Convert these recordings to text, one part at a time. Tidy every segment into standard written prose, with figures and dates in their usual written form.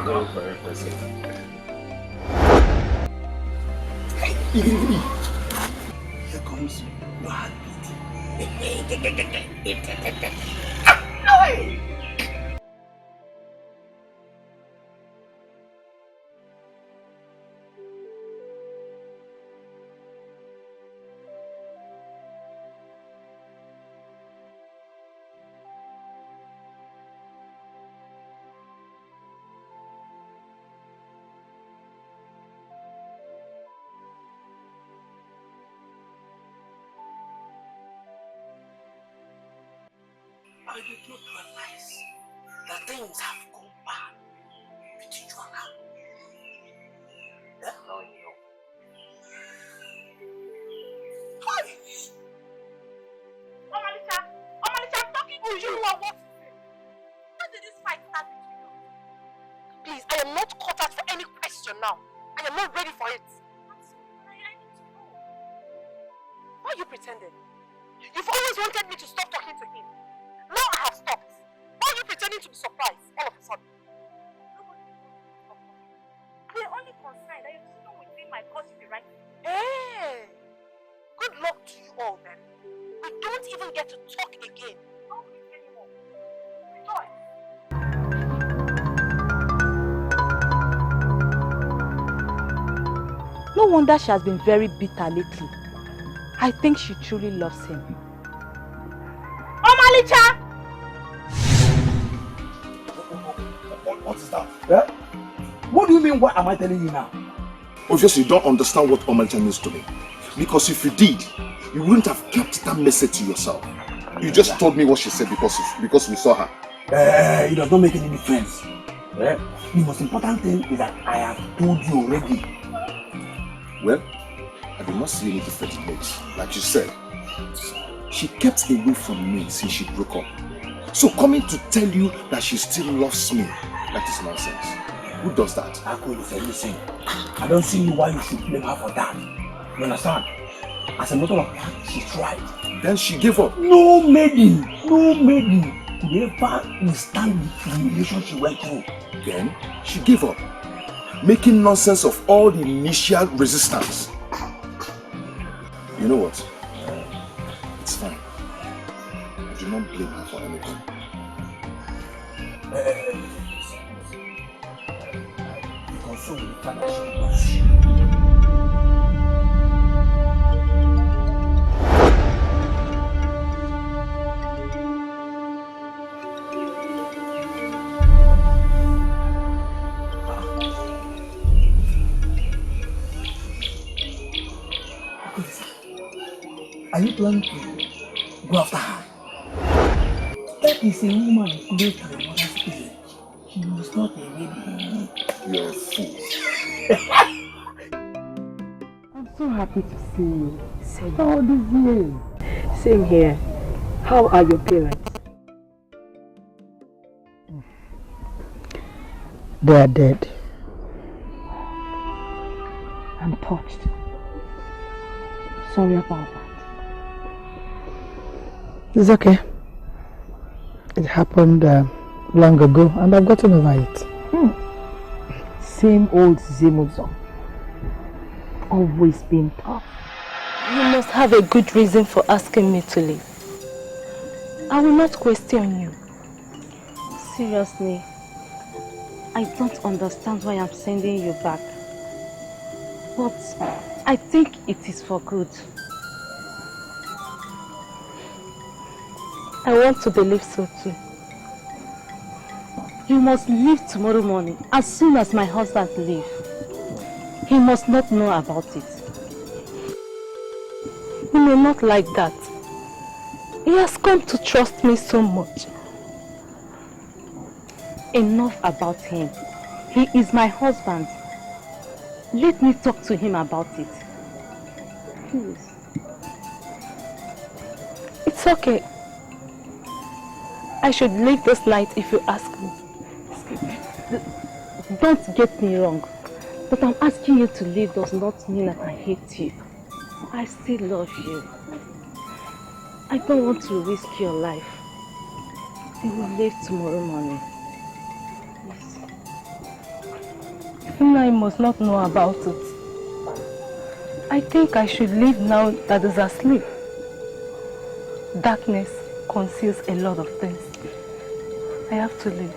very impressive. Here comes your heartbeat. I did not realize that things have gone bad between you and her. That's how you know. Hi! Omalicha, I'm talking to you. What is it? How did this fight start between you? Please, I am not caught out for any question now. I am not ready for it. I need to know. Why are you pretending? You've always wanted me to stop talking to him. Now I have stopped. Why are you pretending to be surprised all of a sudden? We're only concerned that you still within my custody, right? Hey! Good luck to you all then. We don't even get to talk again. Don't meet anymore. Rejoice. No wonder she has been very bitter lately. I think she truly loves him. Omalicha! What is that? Yeah? What do you mean, what am I telling you now? Obviously, you don't understand what Omalicha means to me. Because if you did, you wouldn't have kept that message to yourself. You just told me what she said because we saw her. It does not make any difference. Yeah? The most important thing is that I have told you already. Well, I do not see any difference in it. Like you said, she kept away from me since she broke up. So coming to tell you that she still loves me, that is nonsense. Who does that? Ako, listen. I don't see why you should blame her for that. You understand? As a matter of fact, she tried. Then she gave up. No maiden could ever withstand the humiliation she went through. Then she gave up, making nonsense of all the initial resistance. You know what? It's fine. I do not blame her for anything. Because so the fact that she loves you. Are you planning to go after her? That is a woman close to the mother's spirit. She is not a lady. You're a fool. I'm so happy to see you. Same. How old is you? Same here. How are your parents? They are dead. I'm touched. Sorry about that. It's okay. It happened long ago and I've gotten over it. Same old Zimuzo. Always been tough. You must have a good reason for asking me to leave. I will not question you. Seriously, I don't understand why I'm sending you back. But I think it is for good. I want to believe so too. You must leave tomorrow morning as soon as my husband leaves. He must not know about it. He may not like that. He has come to trust me so much. Enough about him. He is my husband. Let me talk to him about it. Please. It's okay. I should leave this night if you ask me. Don't get me wrong, but I'm asking you to leave does not mean that I hate you. I still love you. I don't want to risk your life. You will leave tomorrow morning. Yes. I must not know about it. I think I should leave now that is asleep. Darkness conceals a lot of things. I have to leave.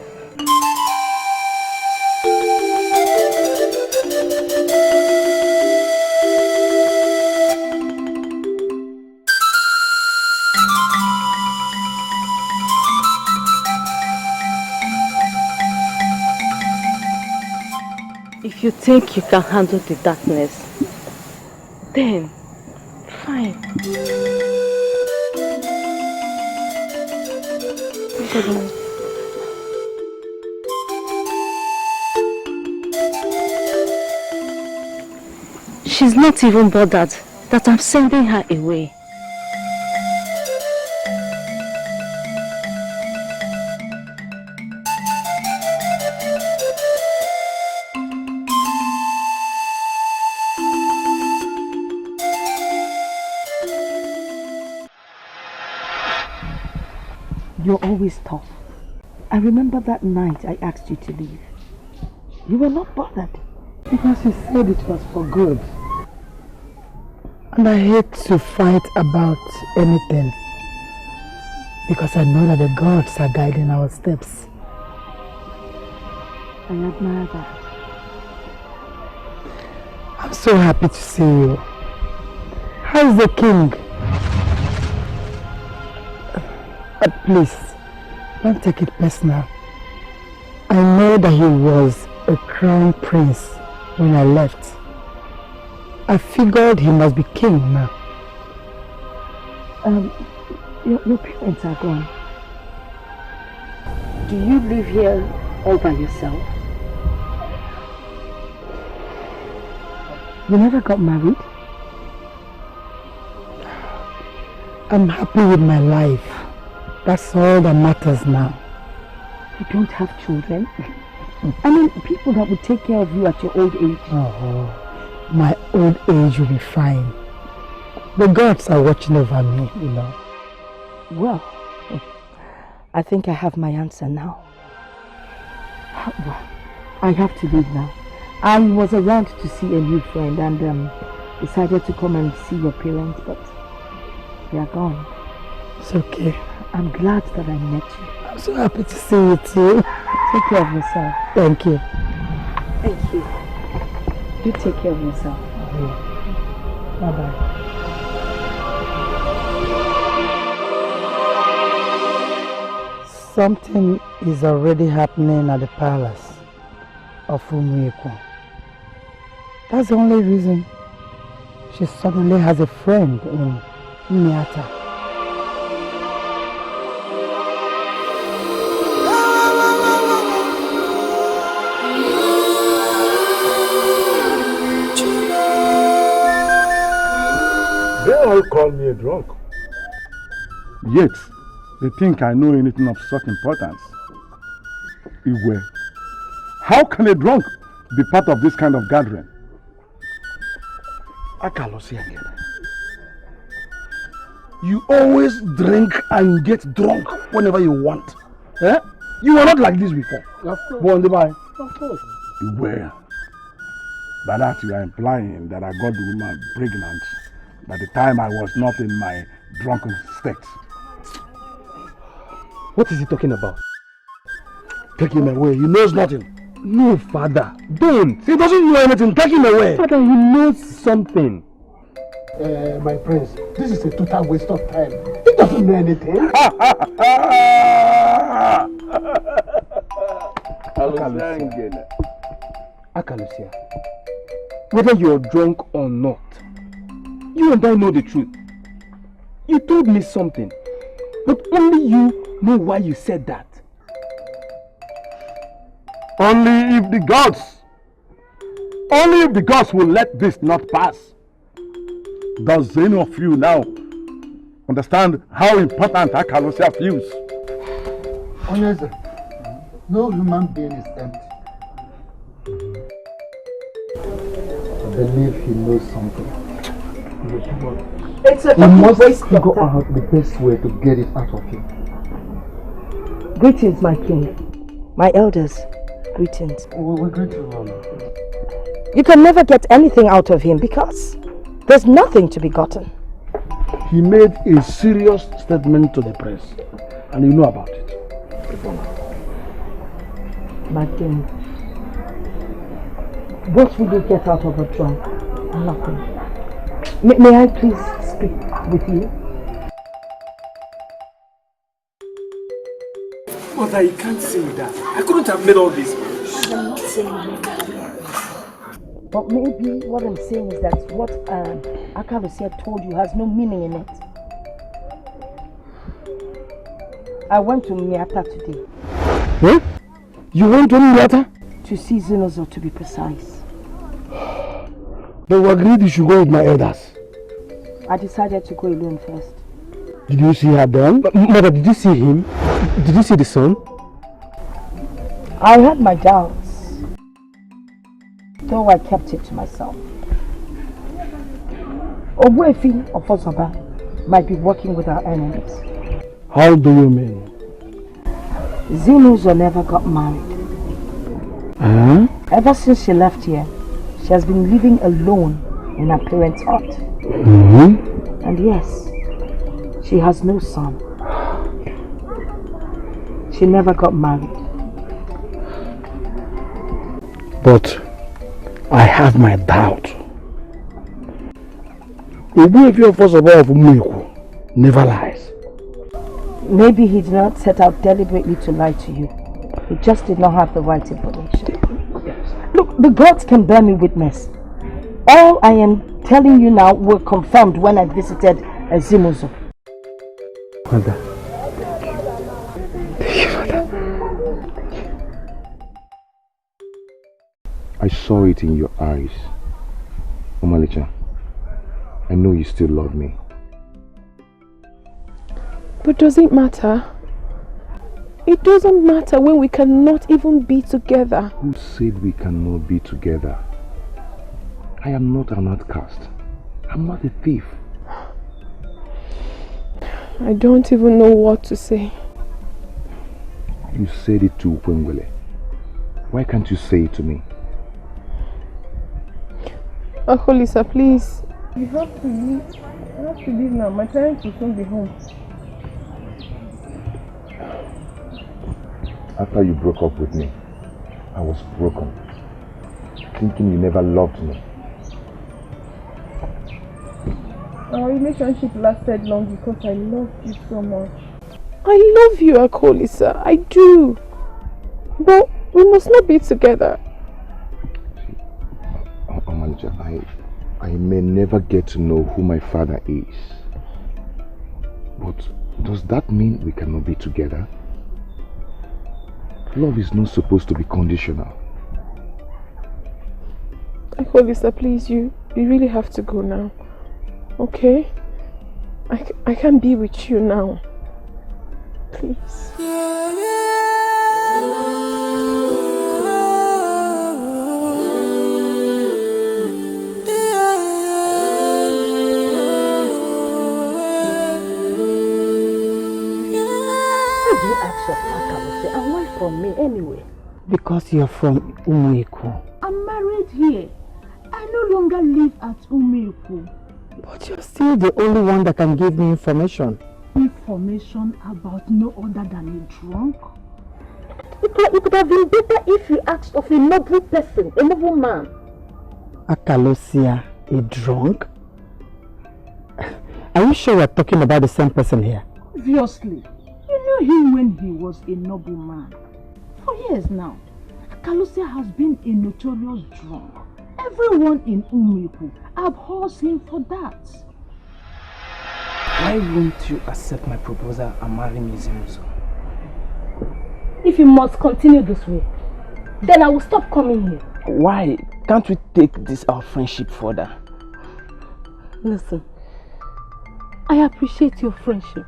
If you think you can handle the darkness, then fine. Good night. She's not even bothered that I'm sending her away. You're always tough. I remember that night I asked you to leave. You were not bothered. Because you said it was for good. And I hate to fight about anything. Because I know that the gods are guiding our steps. I admire that. I'm so happy to see you. How's the king? Please, don't take it personal. I know that he was a crown prince when I left. I figured he must be king now. Your parents are gone. Do you live here all by yourself? You never got married? I'm happy with my life. That's all that matters now. You don't have children? I mean, people that would take care of you at your old age. Oh, my old age will be fine. The gods are watching over me, you know. Well, I think I have my answer now. Well, I have to leave now. I was around to see a new friend and decided to come and see your parents, but they are gone. It's okay. I'm glad that I met you. I'm so happy to see you too. Take care of yourself. Thank you. Thank you. Do take care of yourself. Yeah. Bye-bye. Something is already happening at the palace of Umueko. That's the only reason she suddenly has a friend in Miata. They all call me a drunk. Yet, they think I know anything of such importance. Igwe, how can a drunk be part of this kind of gathering? Akalosi again. You always drink and get drunk whenever you want. Eh? You were not like this before. Of course. Bondibai. Of course. Igwe, by that you are implying that I got the woman pregnant by the time I was not in my drunken state. What is he talking about? Take him away. He knows nothing. No, father. Don't. He doesn't know anything. Take him away. Father, he knows something. My prince, this is a total waste of time. He doesn't know anything. Akalusia, whether you're drunk or not, you and I know the truth. You told me something, but only you know why you said that. Only if the gods will let this not pass. Does any of you now understand how important Akalusia feels? Honestly, no human being is empty. I believe he knows something. It's a He must waste of figure time. out the best way to get it out of him. Greetings, my king. My elders, greetings. We greet you, You can never get anything out of him because there's nothing to be gotten. He made a serious statement to the press, and you know about it. Maiden, what will you get out of a drunk? Nothing. May I please speak with you? Mother, you can't say that. I couldn't have made all this. I'm not saying that. But maybe what I'm saying is that what Akalusia told you has no meaning in it. I went to Miata today. Huh? You went to Miata? To see Zinozo, to be precise. But we agreed you should go with my elders. I decided to go alone first. Did you see her then? Mother, did you see him? Did you see the son? I had my doubts, though I kept it to myself. Ogwefi of Osaba might be working with our enemies. How do you mean? Zinuzo never got married. Huh? Ever since she left here, she has been living alone in her parents' hut. Mm-hmm. And yes, she has no son. She never got married. But I have my doubt. Ogwefi of Osaba of Umuiku never lies. Maybe he did not set out deliberately to lie to you. He just did not have the right information. Look, the gods can bear me witness. All I am telling you now were confirmed when I visited Zimuzo. Mother. I saw it in your eyes. Omalicha, I know you still love me. But does it matter? It doesn't matter when we cannot even be together. Who said we cannot be together? I am not an outcast. I'm not a thief. I don't even know what to say. You said it to Upengwele. Why can't you say it to me? Akolisa, please. You have to leave. I have to leave now. My parents will soon be home. After you broke up with me, I was broken, thinking you never loved me. Our relationship lasted long because I loved you so much. I love you, Akolisa. I do. But we must not be together. Omalija, I may never get to know who my father is. But does that mean we cannot be together? Love is not supposed to be conditional. Akolisa, please, you really have to go now. Okay? I can't be with you now. Please. And why from me anyway? Because you're from Umuiku. I'm married here. I no longer live at Umuiku. But you're still the only one that can give me information. Information about no other than a drunk? It would have been better if you asked of a noble person, a noble man. Akalosia, a drunk? Are you sure we're talking about the same person here? Obviously. You knew him when he was a noble man. For years now, Akalusia has been a notorious drunk. Everyone in Umuiku abhors him for that. Why won't you accept my proposal and marry me, Zimuzo? If you must continue this way, then I will stop coming here. Why? Can't we take this our friendship further? Listen, I appreciate your friendship.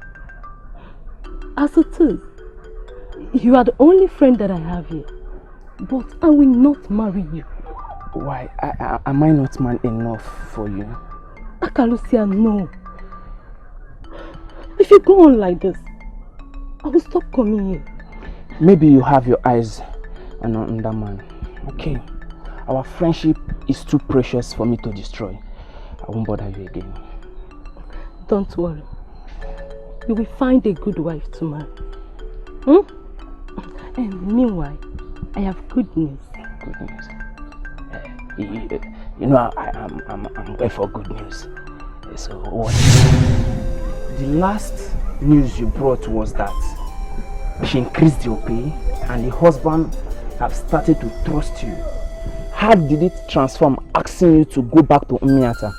As it is, you are the only friend that I have here. But I will not marry you. Why? Am I not man enough for you? Akalusia, no. If you go on like this, I will stop coming here. Maybe you have your eyes on that man. Okay. Our friendship is too precious for me to destroy. I won't bother you again. Don't worry. You will find a good wife to marry. And meanwhile, I have good news. Good news. You know, I'm going for good news. So what? The last news you brought was that she increased your pay and the husband have started to trust you. How did it transform asking you to go back to Umiata?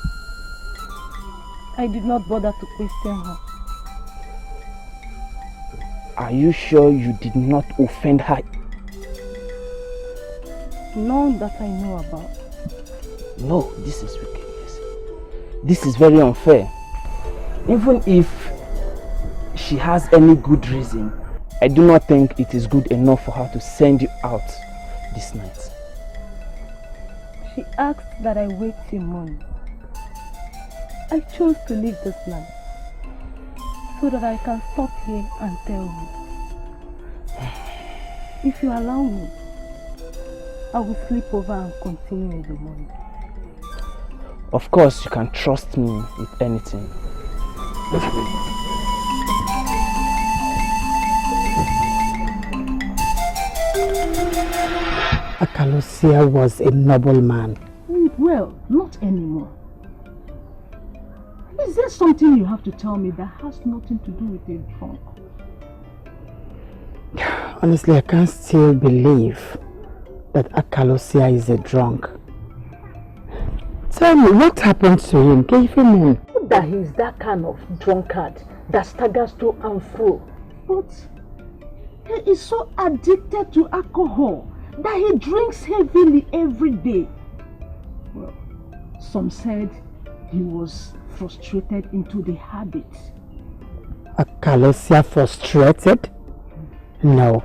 I did not bother to question her. Are you sure you did not offend her? None that I know about. No, this is wickedness. This is very unfair. Even if she has any good reason, I do not think it is good enough for her to send you out this night. She asked that I wait till morning. I chose to leave this land so that I can stop here and tell you. If you allow me, I will sleep over and continue in the morning. Of course, you can trust me with anything. Let's go. Akalosia was a noble man. Well, not anymore. Is there something you have to tell me that has nothing to do with a drunk? Honestly, I can't still believe that Akalosia is a drunk. Tell me, what happened to him? Can you feel me? That he's that kind of drunkard that staggers to and fro. But he is so addicted to alcohol that he drinks heavily every day. Well, some said he was frustrated into the habit. Akalosia frustrated? No.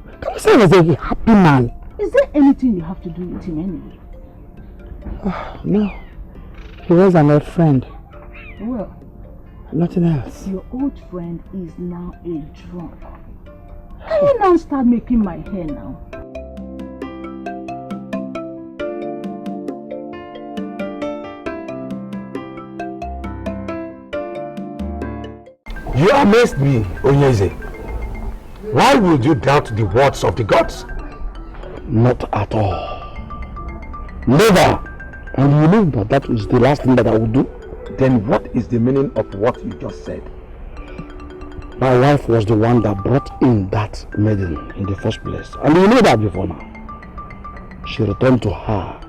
Akalosia was a happy man. Is there anything you have to do with him anyway? Oh, no. He was an old friend. Well, nothing else. Your old friend is now a drunk. Can you now start making my hair now? You amazed me, Onyeze. Why would you doubt the words of the gods? Not at all. Never. And you know that that is the last thing that I will do. Then what is the meaning of what you just said? My wife was the one that brought in that maiden in the first place. And you know that before now. She returned to her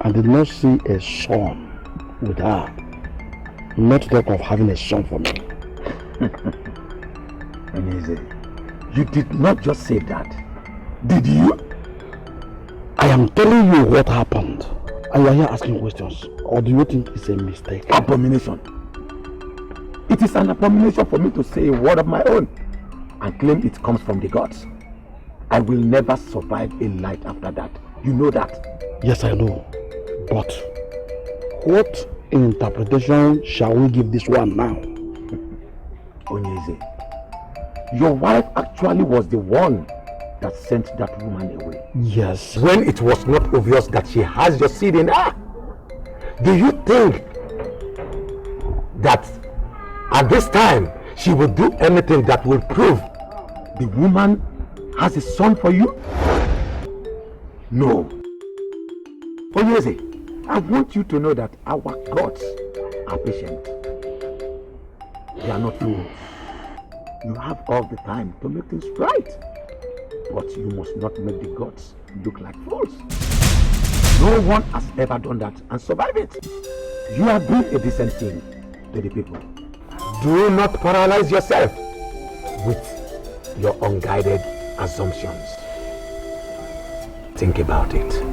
and did not see a son with her. Not to talk of having a son for me. Onyeze, you did not just say that, did you? I am telling you what happened. And you are here asking questions. Or do you think it's a mistake? Abomination. It is an abomination for me to say a word of my own and claim it comes from the gods. I will never survive a night after that. You know that? Yes, I know. But what interpretation shall we give this one now? Onyeze, your wife actually was the one that sent that woman away. Yes. When it was not obvious that she has your seed in her. Do you think that at this time she will do anything that will prove the woman has a son for you? No. Onyeze, I want you to know that our gods are patient. They are not fools. You have all the time to make things right. But you must not make the gods look like fools. No one has ever done that and survived it. You are doing a decent thing to the people. Do not paralyze yourself with your unguided assumptions. Think about it.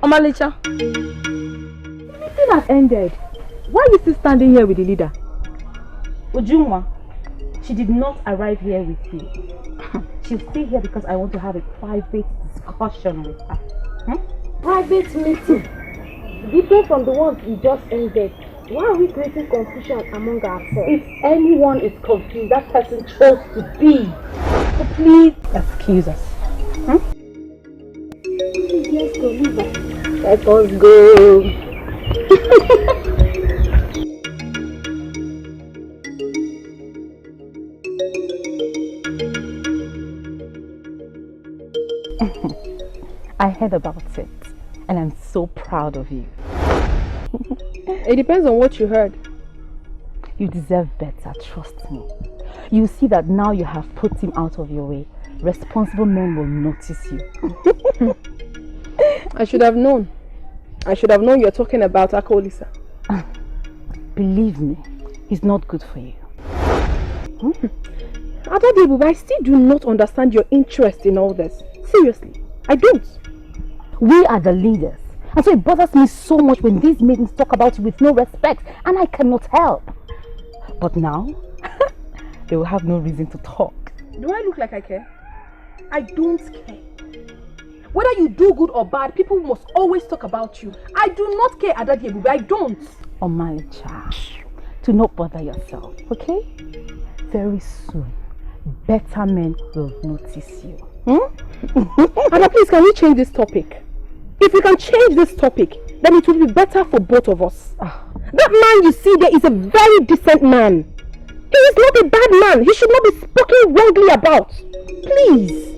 Omalicha, the meeting has ended. Why are you still standing here with the leader? Ujunwa, she did not arrive here with you. She'll stay here because I want to have a private discussion with her. Private meeting? Different from the ones we just ended. Why are we creating confusion among ourselves? If anyone is confused, that person chose to be. So please excuse us. Let's go, leave us. Let us go. I heard about it, and I'm so proud of you. It depends on what you heard. You deserve better, trust me. You see that now you have put him out of your way, responsible men will notice you. I should have known. I should have known you're talking about Akolisa. Believe me, he's not good for you. Adadebu, I still do not understand your interest in all this. Seriously, I don't. We are the leaders. And so it bothers me so much when these maidens talk about you with no respect, and I cannot help. But now, they will have no reason to talk. Do I look like I care? I don't care. Whether you do good or bad, people must always talk about you. I do not care, Adadebu, I don't. Omalicha, do not bother yourself, okay? Very soon, better men will notice you. Ada, please, can we change this topic? If we can change this topic, then it will be better for both of us. That man you see there is a very decent man. He is not a bad man. He should not be spoken wrongly about. Please.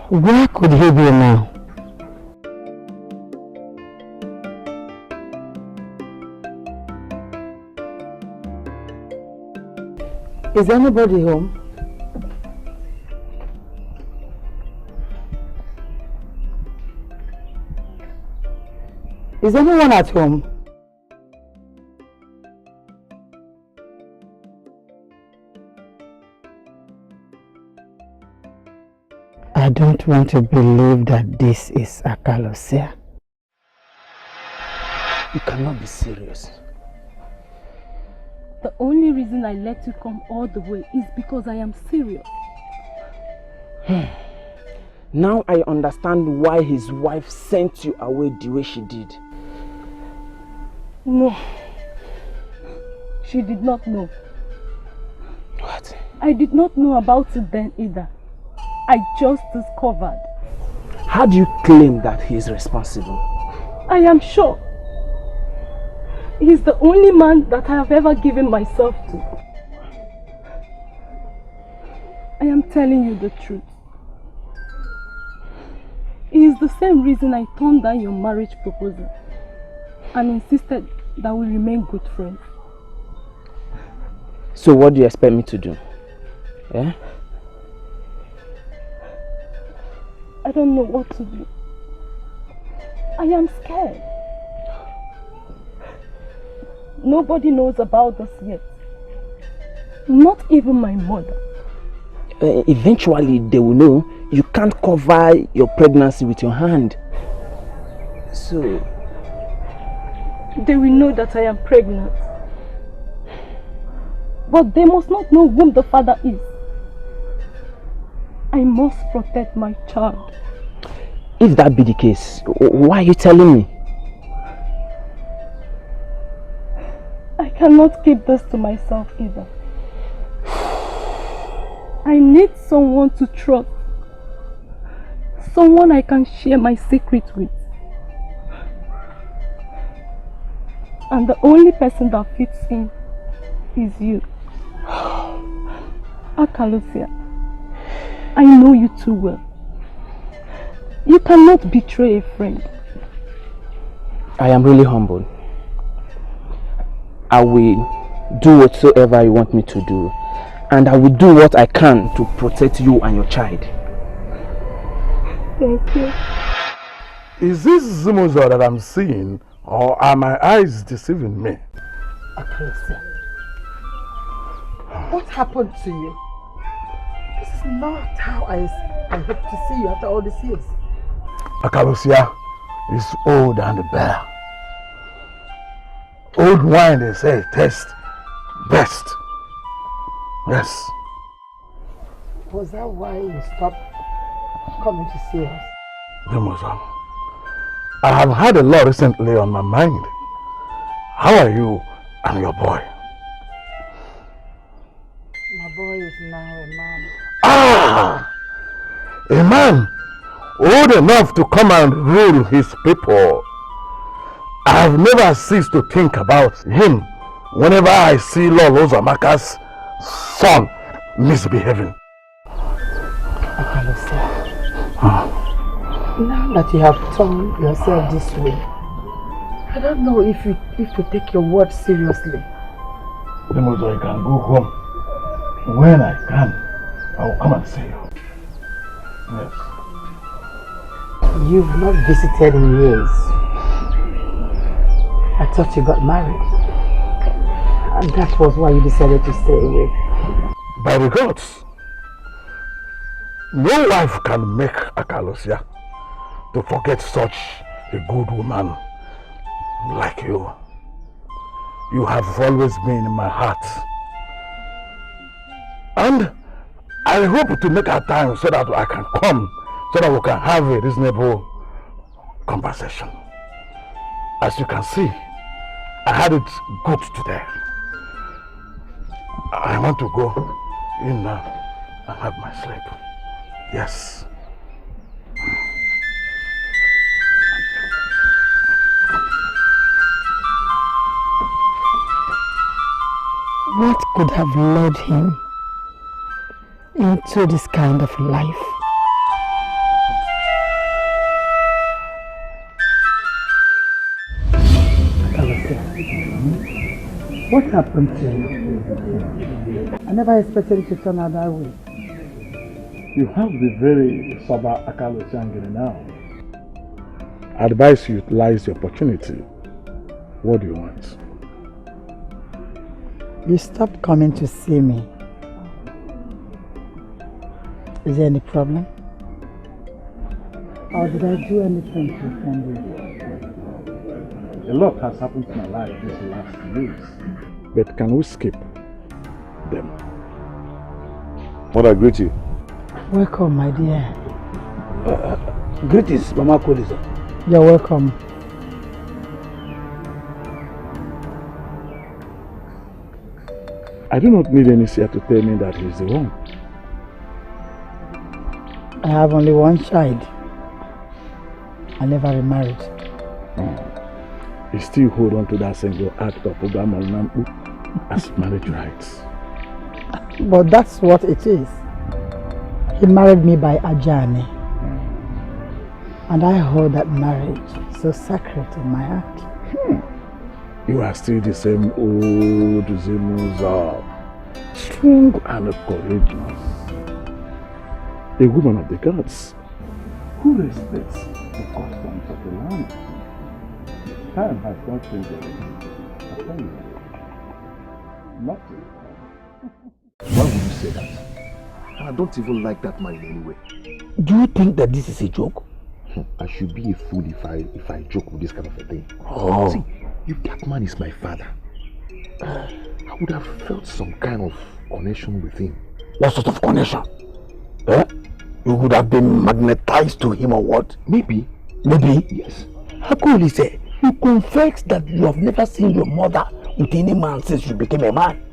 Where could he be now? Is anybody home? Is anyone at home? I don't want to believe that this is Akalosia. You cannot be serious. The only reason I let you come all the way is because I am serious. Now I understand why his wife sent you away the way she did. No. She did not know. What? I did not know about it then either. I just discovered. How do you claim that he is responsible? I am sure. He's the only man that I have ever given myself to. I am telling you the truth. It is the same reason I turned down your marriage proposal and insisted that we remain good friends. So what do you expect me to do? Yeah? I don't know what to do. I am scared. Nobody knows about this yet. Not even my mother. Eventually they will know. You can't cover your pregnancy with your hand. So they will know that I am pregnant. But they must not know whom the father is. I must protect my child. If that be the case, why are you telling me? I cannot keep this to myself either. I need someone to trust. Someone I can share my secret with. And the only person that fits in is you. Akalosia, I know you too well. You cannot betray a friend. I am really humbled. I will do whatsoever you want me to do. And I will do what I can to protect you and your child. Thank you. Is this Zumuzo that I'm seeing, or are my eyes deceiving me? Akalusia, what happened to you? This is not how I hope to see you after all these years. Akalusia is old and bare. Old wine, they say, tastes best. Yes. Was that why you stopped coming to see us? Demosa, I have had a lot recently on my mind. How are you and your boy? My boy is now a man. Ah! A man old enough to come and rule his people. I have never ceased to think about him whenever I see Lord Ozamaka's son misbehaving. Akalusia, now that you have turned yourself this way, I don't know if you take your word seriously. Demosa, I can go home. When I can, I will come and see you. Yes. You've not visited in years. I thought you got married. And that was why you decided to stay away. By the gods, no wife can make Akalusia to forget such a good woman like you. You have always been in my heart. And I hope to make a time so that I can come, so that we can have a reasonable conversation. As you can see, I had it good today. I want to go in now and have my sleep. Yes. What could have led him into this kind of life? What happened to you? I never expected it to turn out that way. You have the very sober Akalusia now. I advise you utilize the opportunity. What do you want? You stopped coming to see me. Is there any problem? Or did I do anything to offend you? A lot has happened to my life these last years. But can we skip them? Mother, greet you. Welcome, my dear. Greetings, Mama Kolisa. You're welcome. I do not need any seer to tell me that he's the one. I have only one child. I never remarried. You still hold on to that single act of Nampu as marriage rights. But that's what it is. He married me by Ajani. And I hold that marriage so sacred in my heart. You are still the same old Zimuza, strong and courageous. A woman of the gods who respects the customs of the land. Time has not changed anything. I tell you. Nothing. Why would you say that? I don't even like that man in any way. Do you think that this is a joke? I should be a fool if I joke with this kind of a thing. Oh. See, if that man is my father, I would have felt some kind of connection with him. What sort of connection? Eh? You would have been magnetized to him or what? Maybe. Maybe? Yes. How could he say? You confess that you have never seen your mother with any man since you became a man.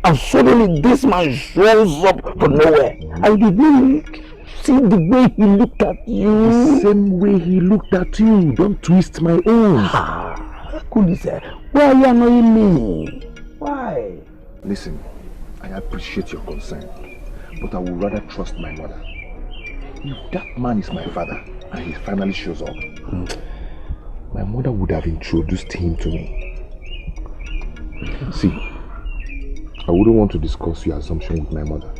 And suddenly this man shows up from nowhere. And you didn't see the way he looked at you. The same way he looked at you. Don't twist my own. How could he say? Why are you annoying me? Why? Listen, I appreciate your concern, but I would rather trust my mother. If that man is my father and he finally shows up, my mother would have introduced him to me. See, I wouldn't want to discuss your assumption with my mother,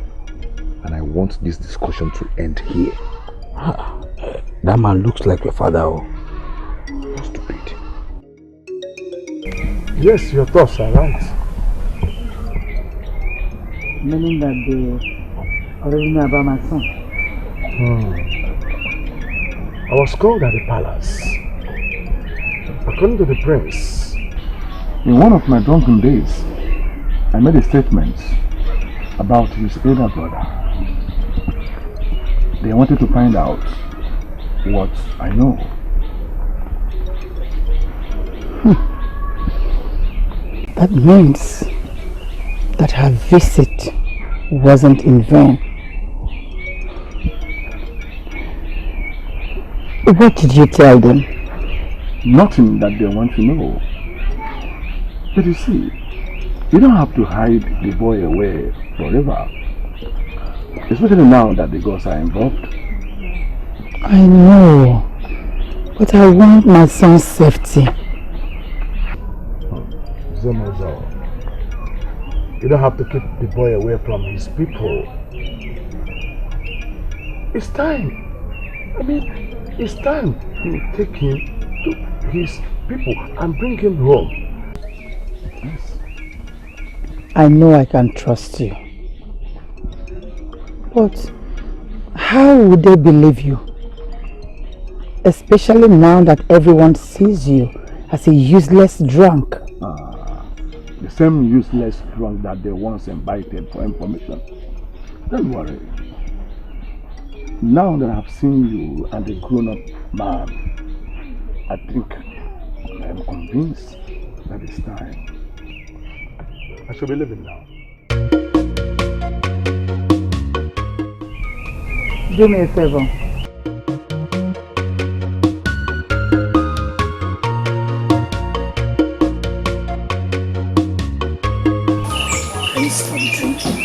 and I want this discussion to end here. That man looks like your father. Oh. You're stupid. Yes, your thoughts are right. Meaning that they already know about my son. I was called at the palace. According to the prince, in one of my drunken days, I made a statement about his elder brother. They wanted to find out what I know. That means that her visit wasn't in vain. What did you tell them? Nothing that they want to know. But you see, you don't have to hide the boy away forever. Especially now that the girls are involved. I know, but I want my son's safety. Zemozo, you don't have to keep the boy away from his people. It's time. I mean, it's time to take him to his people and bring him home. Yes. I know I can trust you. But how would they believe you? Especially now that everyone sees you as a useless drunk. The same useless drunk that they once invited for information. Don't worry. Now that I've seen you and a grown-up man, I think I'm convinced that it's time. I should be leaving now. Do me a favor. Can you stop drinking?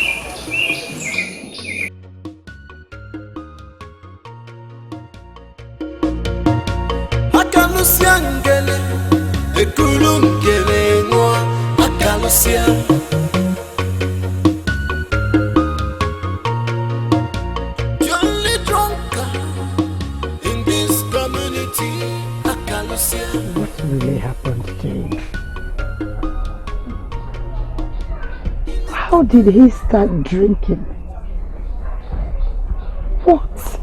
Akalusia ngele, ekulu ngele ngwa, akalusia. Jolly drunker in this community, akalusia. What really happened to you? How did he start drinking? What?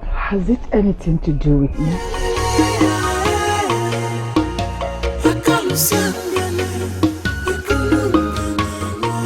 Has it anything to do with me? Akalusia ngele, ekulu ngele ngwa.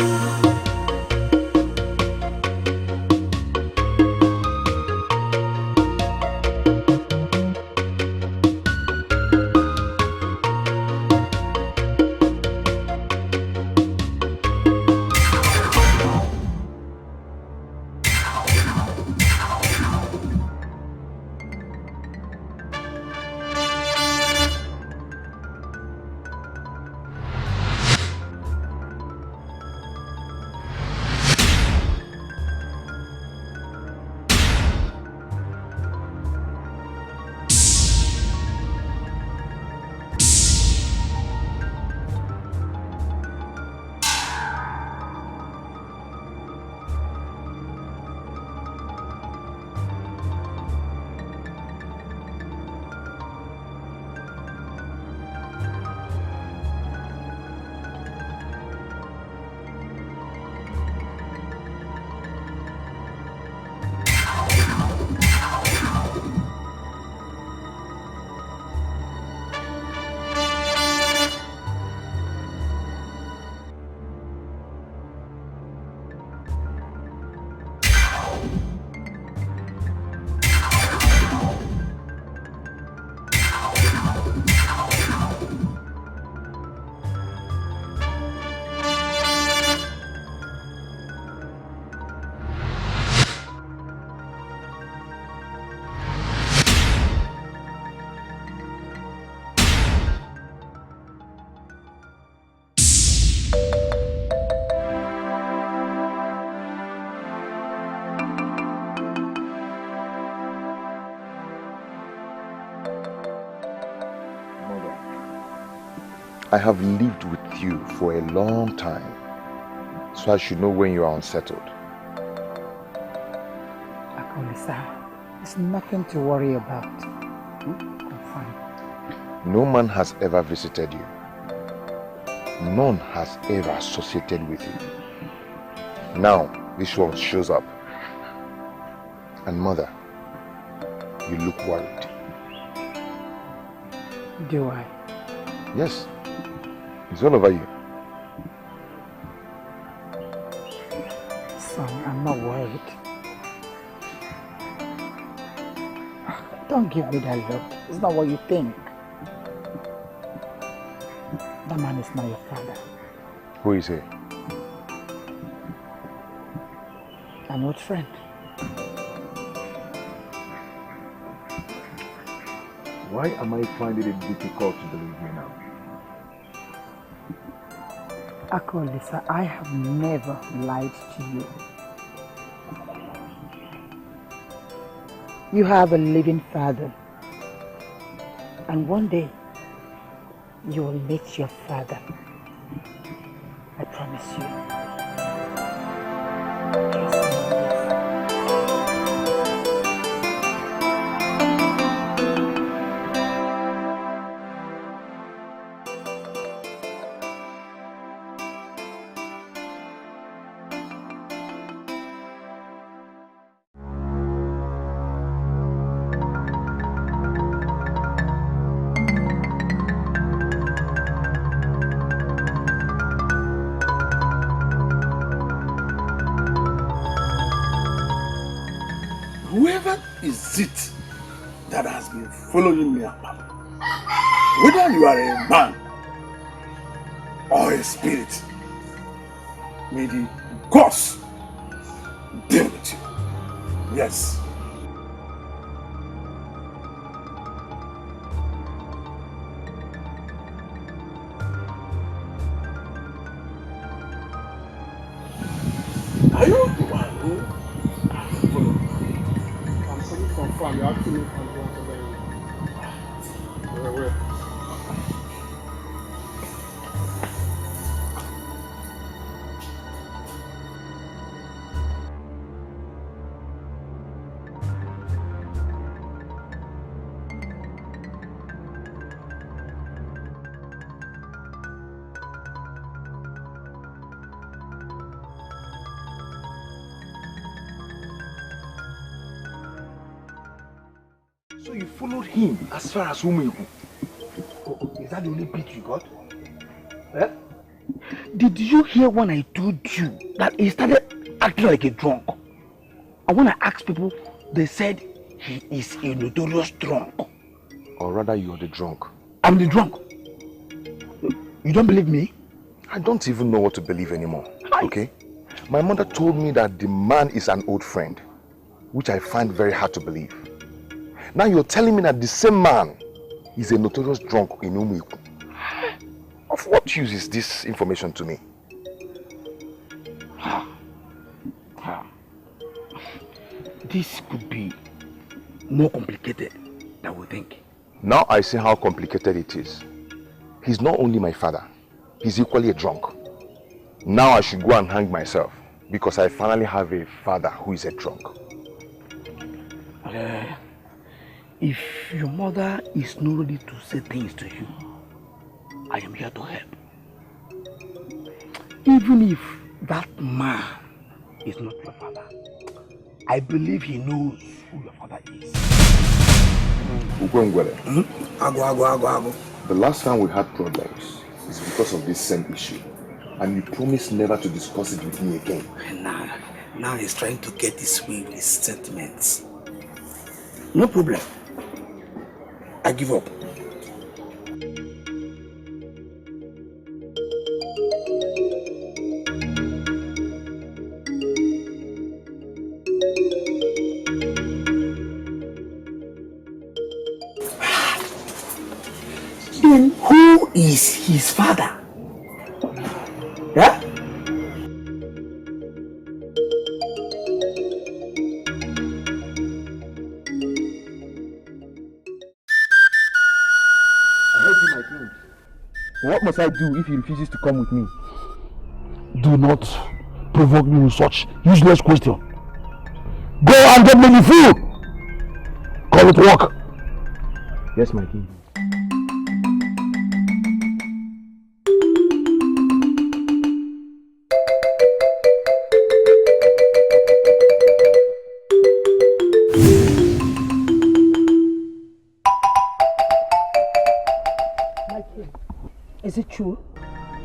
I have lived with you for a long time, so I should know when you are unsettled. Akolisa, there's nothing to worry about. I'm fine. No man has ever visited you. none has ever associated with you. Now, this one shows up. And mother, you look worried. Do I? Yes, it's all over you. Son, I'm not worried. Don't give me that look. It's not what you think. That man is not your father. Who is he? An old friend. Why am I finding it difficult to believe you now? Lisa, I have never lied to you. You have a living father. And one day, you will meet your father. I promise you. Trust me. Whoever is it that has been following me about, whether you are a man or a spirit, may the gods deal with you. Yes. Are you the one who followed me? I'm pretty confirmed. You're asking me if I'm going to where? So you followed him as far as Umuiku? Oh, is that the only bit you got? Eh? Did you hear when I told you that he started acting like a drunk? And when I asked people, they said he is a notorious drunk. Or rather, you're the drunk. I'm the drunk. You don't believe me? I don't even know what to believe anymore. Okay? My mother told me that the man is an old friend, which I find very hard to believe. Now you're telling me that the same man is a notorious drunk in Umuiku. Of what use is this information to me? This could be more complicated than we think. Now I see how complicated it is. He's not only my father, he's equally a drunk. Now I should go and hang myself because I finally have a father who is a drunk. If your mother is not ready to say things to you, I am here to help. Even if that man is not your father, I believe he knows who your father is. The last time we had problems is because of this same issue. And you promised never to discuss it with me again. Now he's trying to get his way with his sentiments. No problem. I give up. Then who is his father? Yeah? What must I do if he refuses to come with me? Do not provoke me with such useless question. Go and get me the food. Call it work. Yes, my king.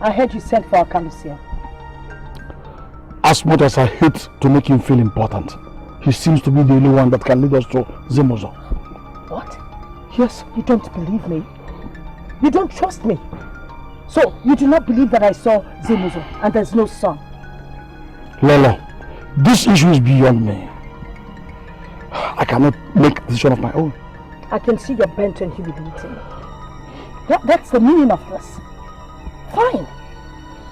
I heard you sent for Akalusia. As much as I hate to make him feel important, he seems to be the only one that can lead us to Zemozo. What? Yes, you don't believe me. You don't trust me. So, you do not believe that I saw Zemozo and there's no son? Lolo, this issue is beyond me. I cannot make a decision of my own. I can see you're bent on humiliating me. That's the meaning of this. Fine.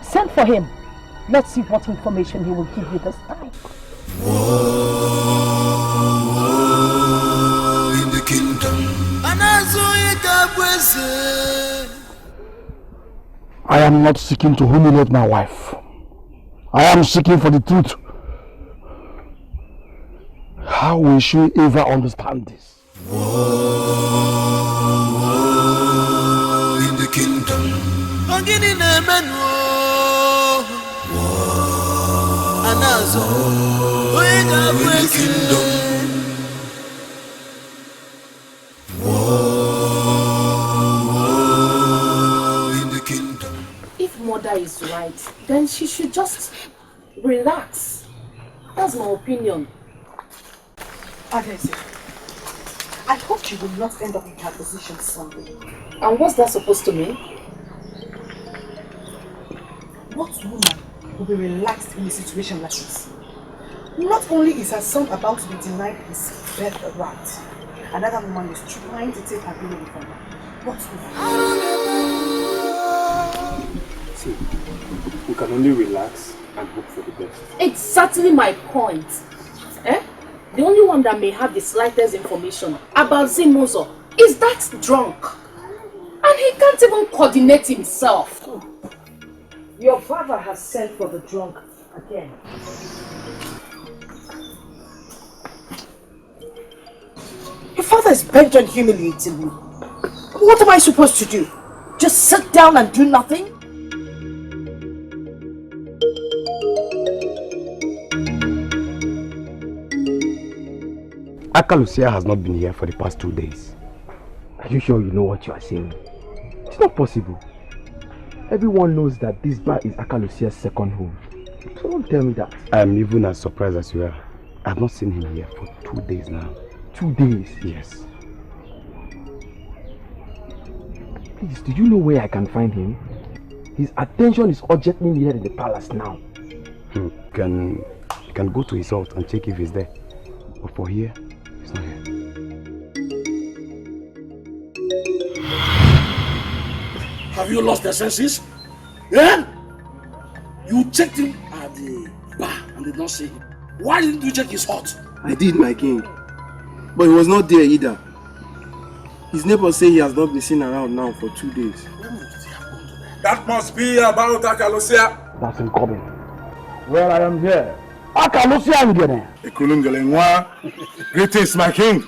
Send for him. Let's see what information he will give you this time. In the kingdom. I am not seeking to humiliate my wife. I am seeking for the truth. How will she ever understand this? In the kingdom. In the kingdom. If mother is right, then she should just relax. That's my opinion. Agnes, I hope you will not end up in her position someday. And what's that supposed to mean? What woman will be relaxed in a situation like this? Not only is her son about to be denied his birthright, another woman is trying to take her baby from her. What woman? See, we can only relax and hope for the best. Exactly my point. The only one that may have the slightest information about Zemozo is that drunk. And he can't even coordinate himself. Your father has sent for the drunk again. Your father is bent on humiliating me. What am I supposed to do? Just sit down and do nothing? Akalusia has not been here for the past 2 days. Are you sure you know what you are saying? It's not possible. Everyone knows that this bar is Akalusia's second home. So don't tell me that. I am even as surprised as you are. I have not seen him here for 2 days now. 2 days? Yes. Please, do you know where I can find him? His attention is urgently needed in the palace now. You can go to his house and check if he's there. But for here, he's not here. Have you lost your senses? Yeah? You checked him at the bar and did not see him. Why didn't you check his hut? I did, my king. But he was not there either. His neighbors say he has not been seen around now for 2 days. That must be about Akalusia. That's him coming. Well, I am here. Akalusia ngene. Ikulungelengwa. Greetings, my king.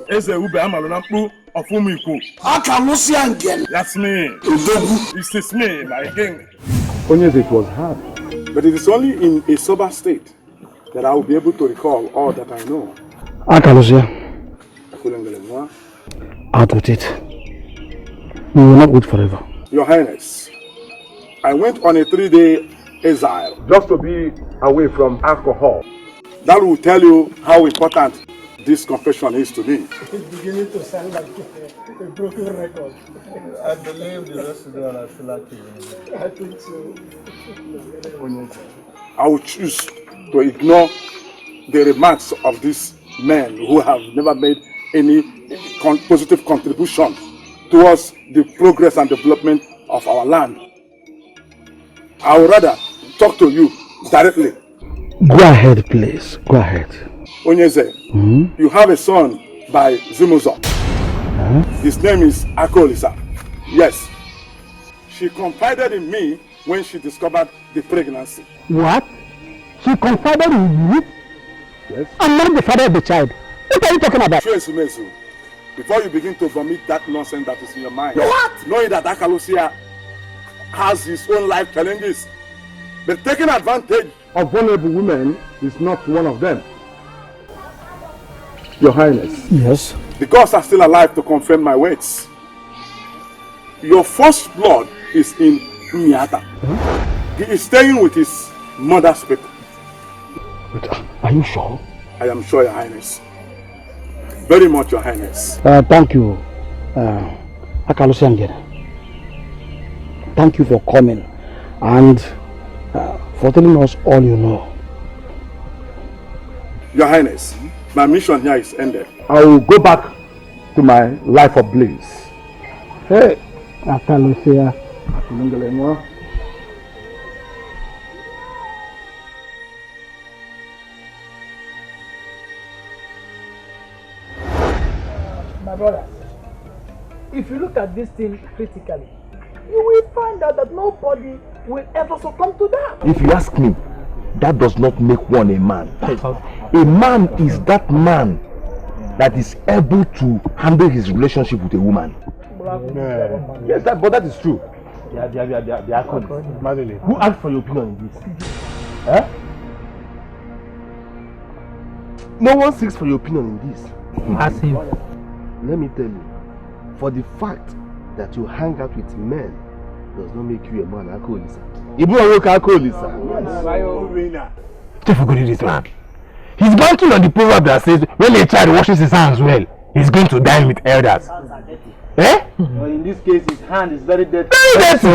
Eze ube amalunampu of Umiku. Akalusia ngene. That's me. This is me, my king. Onyeze, it was hard. But it is only in a sober state that I will be able to recall all that I know. Akalusia. Ikulungelengwa. Out with it. We will not wait forever. Your Highness, I went on a 3-day exile just to be away from alcohol. That will tell you how important this confession is to me. It's beginning to sound like a broken record. I believe the rest of them are still active. I think so. I will choose to ignore the remarks of these men who have never made any positive contribution towards the progress and development of our land. I would rather talk to you directly. Go ahead, please. Go ahead. Onyeze, you have a son by Zemozo. His name is Akolisa. Yes. She confided in me when she discovered the pregnancy. What? She confided in you? Yes. I'm not the father of the child. What are you talking about? Before you begin to vomit that nonsense that is in your mind, what? Knowing that Akalusia has his own life challenges, but taking advantage of vulnerable women is not one of them. Your Highness. Yes. The gods are still alive to confirm my words. Your first blood is in Nyata. He is staying with his mother's people. But are you sure? I am sure, Your Highness. Very much, Your Highness. Thank you, Akalusiangere. Thank you for coming and for telling us all you know. Your Highness, my mission here is ended. I will go back to my life of bliss. Hey, Akalusia. My brother, if you look at this thing critically, you will find out that nobody will ever succumb to that. If you ask me, that does not make one a man. A man is that man that is able to handle his relationship with a woman. Yes, but that is true. They are colleagues. Who asked for your opinion in this? Huh? No one seeks for your opinion in this. Ask him. Let me tell you, for the fact that you hang out with men does not make you a man, Akolisa. Ibu Awoka Akolisa. Stay for good this man. He's banking on the proverb that says when a child washes his hands well, he's going to dine with elders. Eh? In this case, his hand is very dirty. Yes, so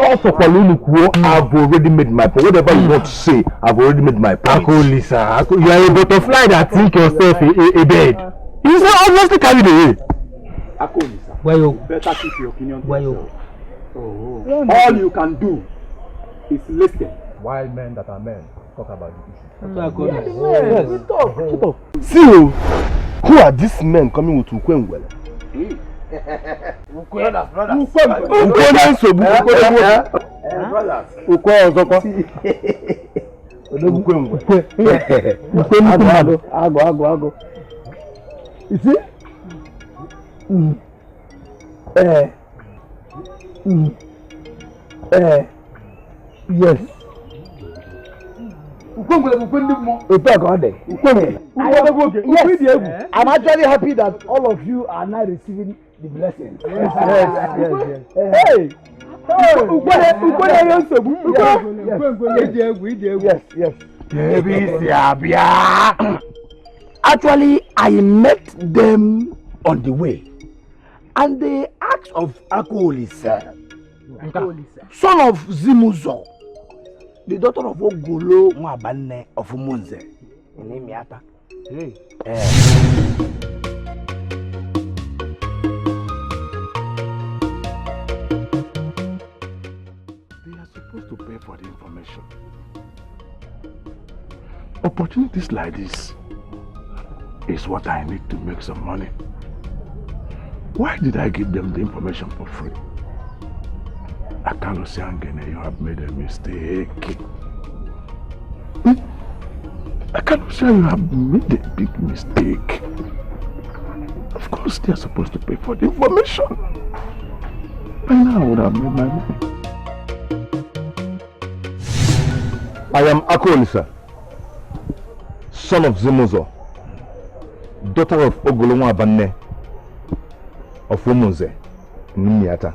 also for Lulukuo, I've already made my point. Whatever you want to say, I've already made my point. Akolisa, you are a butterfly that think yourself a bird. He's not obviously carried away. Akolisa, why you better keep your opinion to why yourself. All you can do is listen. Wild men that are men talk about the issue. See, who are these men coming with Ukwengwele? Brothers. You see? Yes. Yes. I'm actually happy that all of you are now receiving the blessing. Yes. Hey! Yes. Actually, I met them on the way, and they asked of Akolisa, son of Zimuzo, the daughter of Ogolo Mwabane of Umunze. Hey. They are supposed to pay for the information. Opportunities like this is what I need to make some money. Why did I give them the information for free? Akalusiangene, you have made a mistake. Akalusiangene, you have made a big mistake. Of course, they are supposed to pay for the information. By now, I would have made my money. I am Akolisa, son of Zimuzo, daughter of Ogolonwa Abane of Umunze, Nimiata.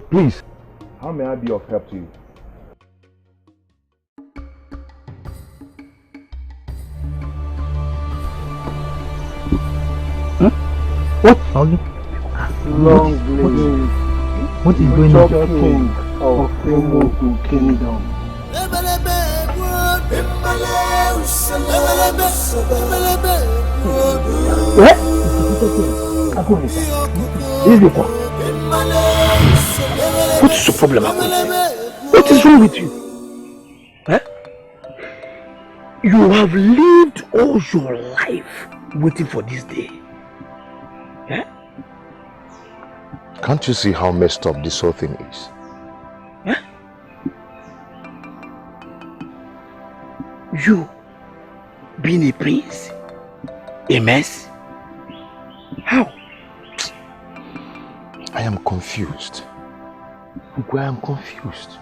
Please, how may I be of help to you? What? Long live what is going on? King of Umuku Kingdom. What? What is your problem, Akolisa? What is wrong with you? Huh? You have lived all your life waiting for this day. Huh? Can't you see how messed up this whole thing is? Huh? You being a prince? A mess? How? I am confused. I am confused.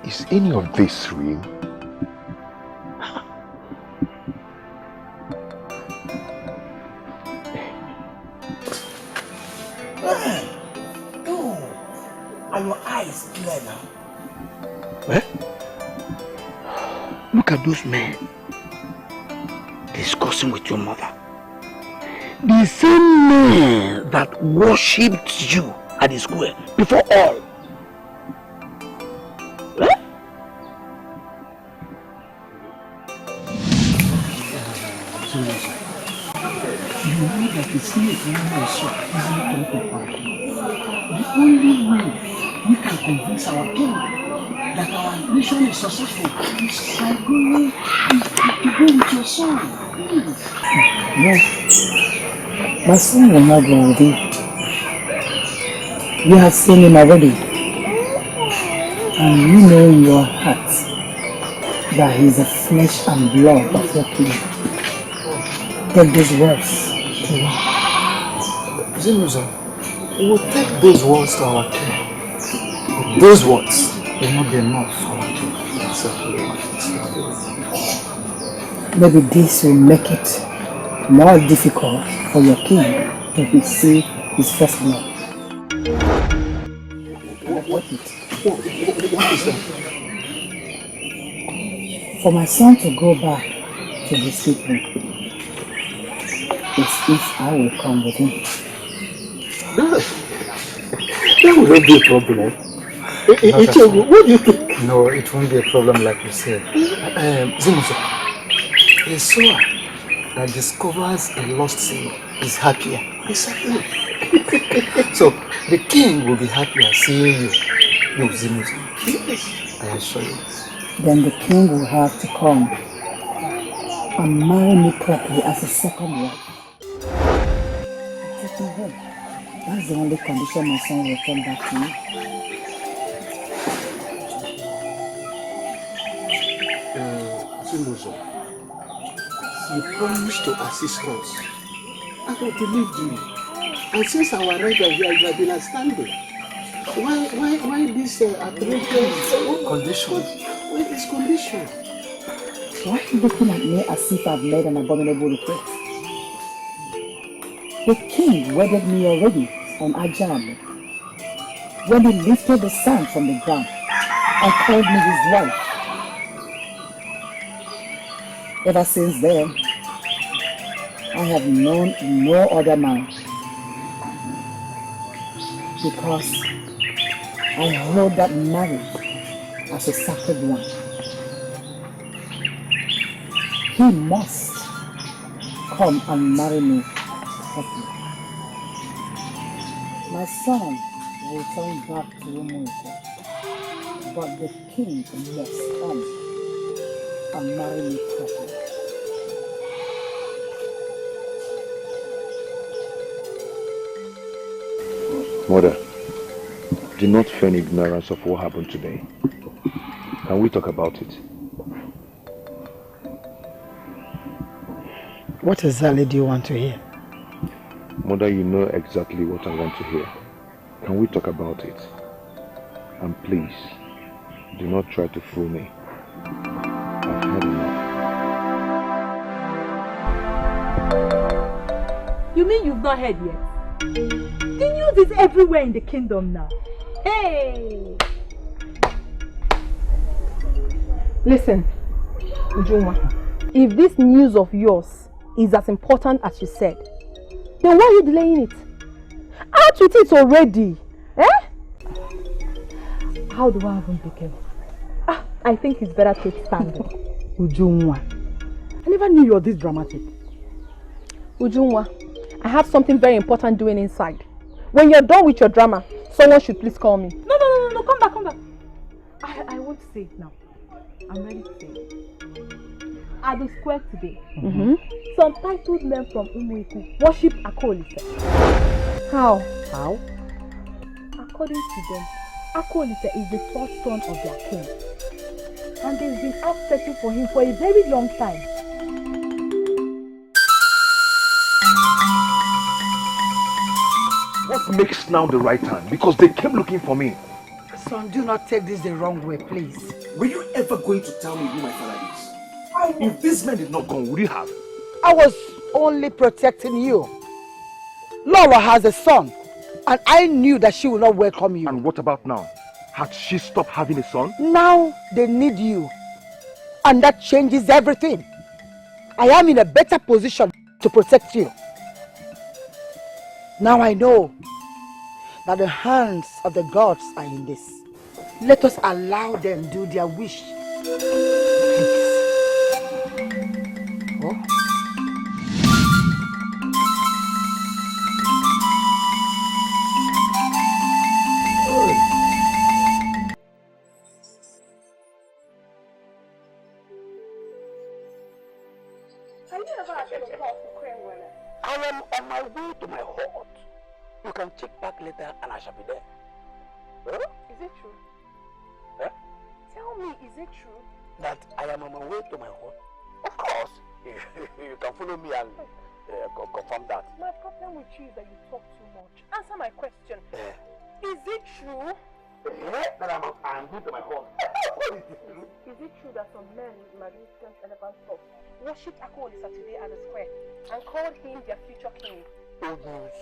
Is any of this real? Are your eyes clear now? Well, look at those men discussing with your mother. The same men that worshipped you at the square before all. You know that the snake is so easily preoccupied. The only way we can convince our king that our mission is successful is by going to go with your son. No, my son will not go with you. You have seen him already. And you know in your heart that he is a flesh and blood of your king. Take these words to him. Zinuza, we will take those words to our king. Those words will not be enough for our king. Maybe this will make it more difficult for your king to receive his first blood. What is that? For my son to go back to his people is if I will come with him. That will not be a problem. What do you think? No, it won't be a problem like you said. Zimuzo, a sower that discovers a lost sin is happier. Exactly. So the king will be happier seeing you, Zimuzo. Yes. I assure you. Then the king will have to come and marry me properly as a second wife. Take me home. That's the only condition my son will come back to me. Zimuzo, you promised to assist us. I don't believe you. And since our arrival here, you have been outstanding. Why this outrageous condition? Why this condition? Why are you looking at me as if I've made an abominable request? The king wedded me already on Ajam when he lifted the sand from the ground and called me his wife. Ever since then, I have known no other man because I hold that marriage as a sacred one. He must come and marry me properly. My son will turn back to Umuiko, but the king must come and marry me properly. Mother, do not feign ignorance of what happened today. Can we talk about it? What exactly do you want to hear? Mother, you know exactly what I want to hear. Can we talk about it? And please, do not try to fool me. I've had enough. You mean you've not heard yet? The news is everywhere in the kingdom now. Hey! Listen, Ujunwa, if this news of yours is as important as you said, then why are you delaying it? Out with it already! Eh? How do I even begin? I think it's better to stand. Ujunwa, I never knew you were this dramatic. Ujunwa, I have something very important doing inside. When you're done with your drama, someone should please call me. No, come back. I won't say it now. I'm ready to say it. At the square today, some titled men from Umuiku worship Akolise. How? According to them, Akolise is the first son of their king. And they've been out searching for him for a very long time. What makes now the right time? Because they came looking for me. son, do not take this the wrong way, please. Were you ever going to tell me who my father is? If this man did not come, would you have? I was only protecting you. Laura has a son, And I knew that she would not welcome you. And what about now? Had she stopped having a son? Now they need you. And that changes everything. I am in a better position to protect you. Now I know that the hands of the gods are in this. Let us allow them do their wish. Please. Oh. I am on my way to my hut. You can check back later and I shall be there. Huh? Is it true? Huh? Tell me, is it true? That I am on my way to my hut? Of course. You can follow me and confirm that. My problem with you is that you talk too much. Answer my question. Is it true? That I'm going to my hut. Is it true that some men with magnificent elephant stuff worshipped Akko on the Saturday at the square and called him their future king? Old news.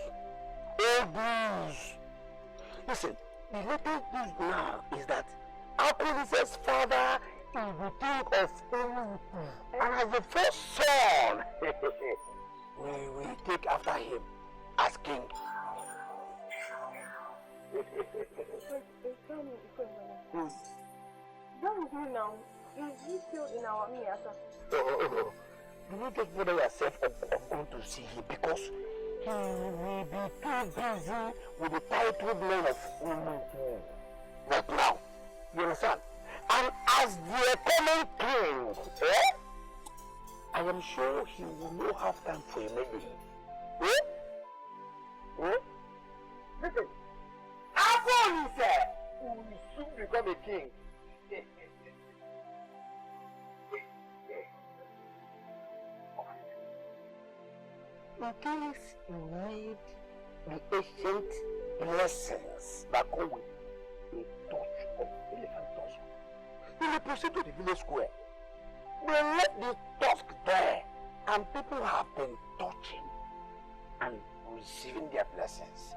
Old news. Listen, the latest news now is that Akko's father is the king of Enugu. And as the first son, we take after him as king. Tell me, what is he now? Is he still in our Miyata? Oh. Do not just bother yourself of going to see him because he will be too busy with the titled men of Enugu right now. You understand? And as the coming king, I am sure he will not have time for a meeting. Listen, Akko will soon become a king. In case you need the ancient blessings that come with a touch of elephant tusk, you will proceed to the village square. They left the tusk there, and people have been touching and receiving their blessings.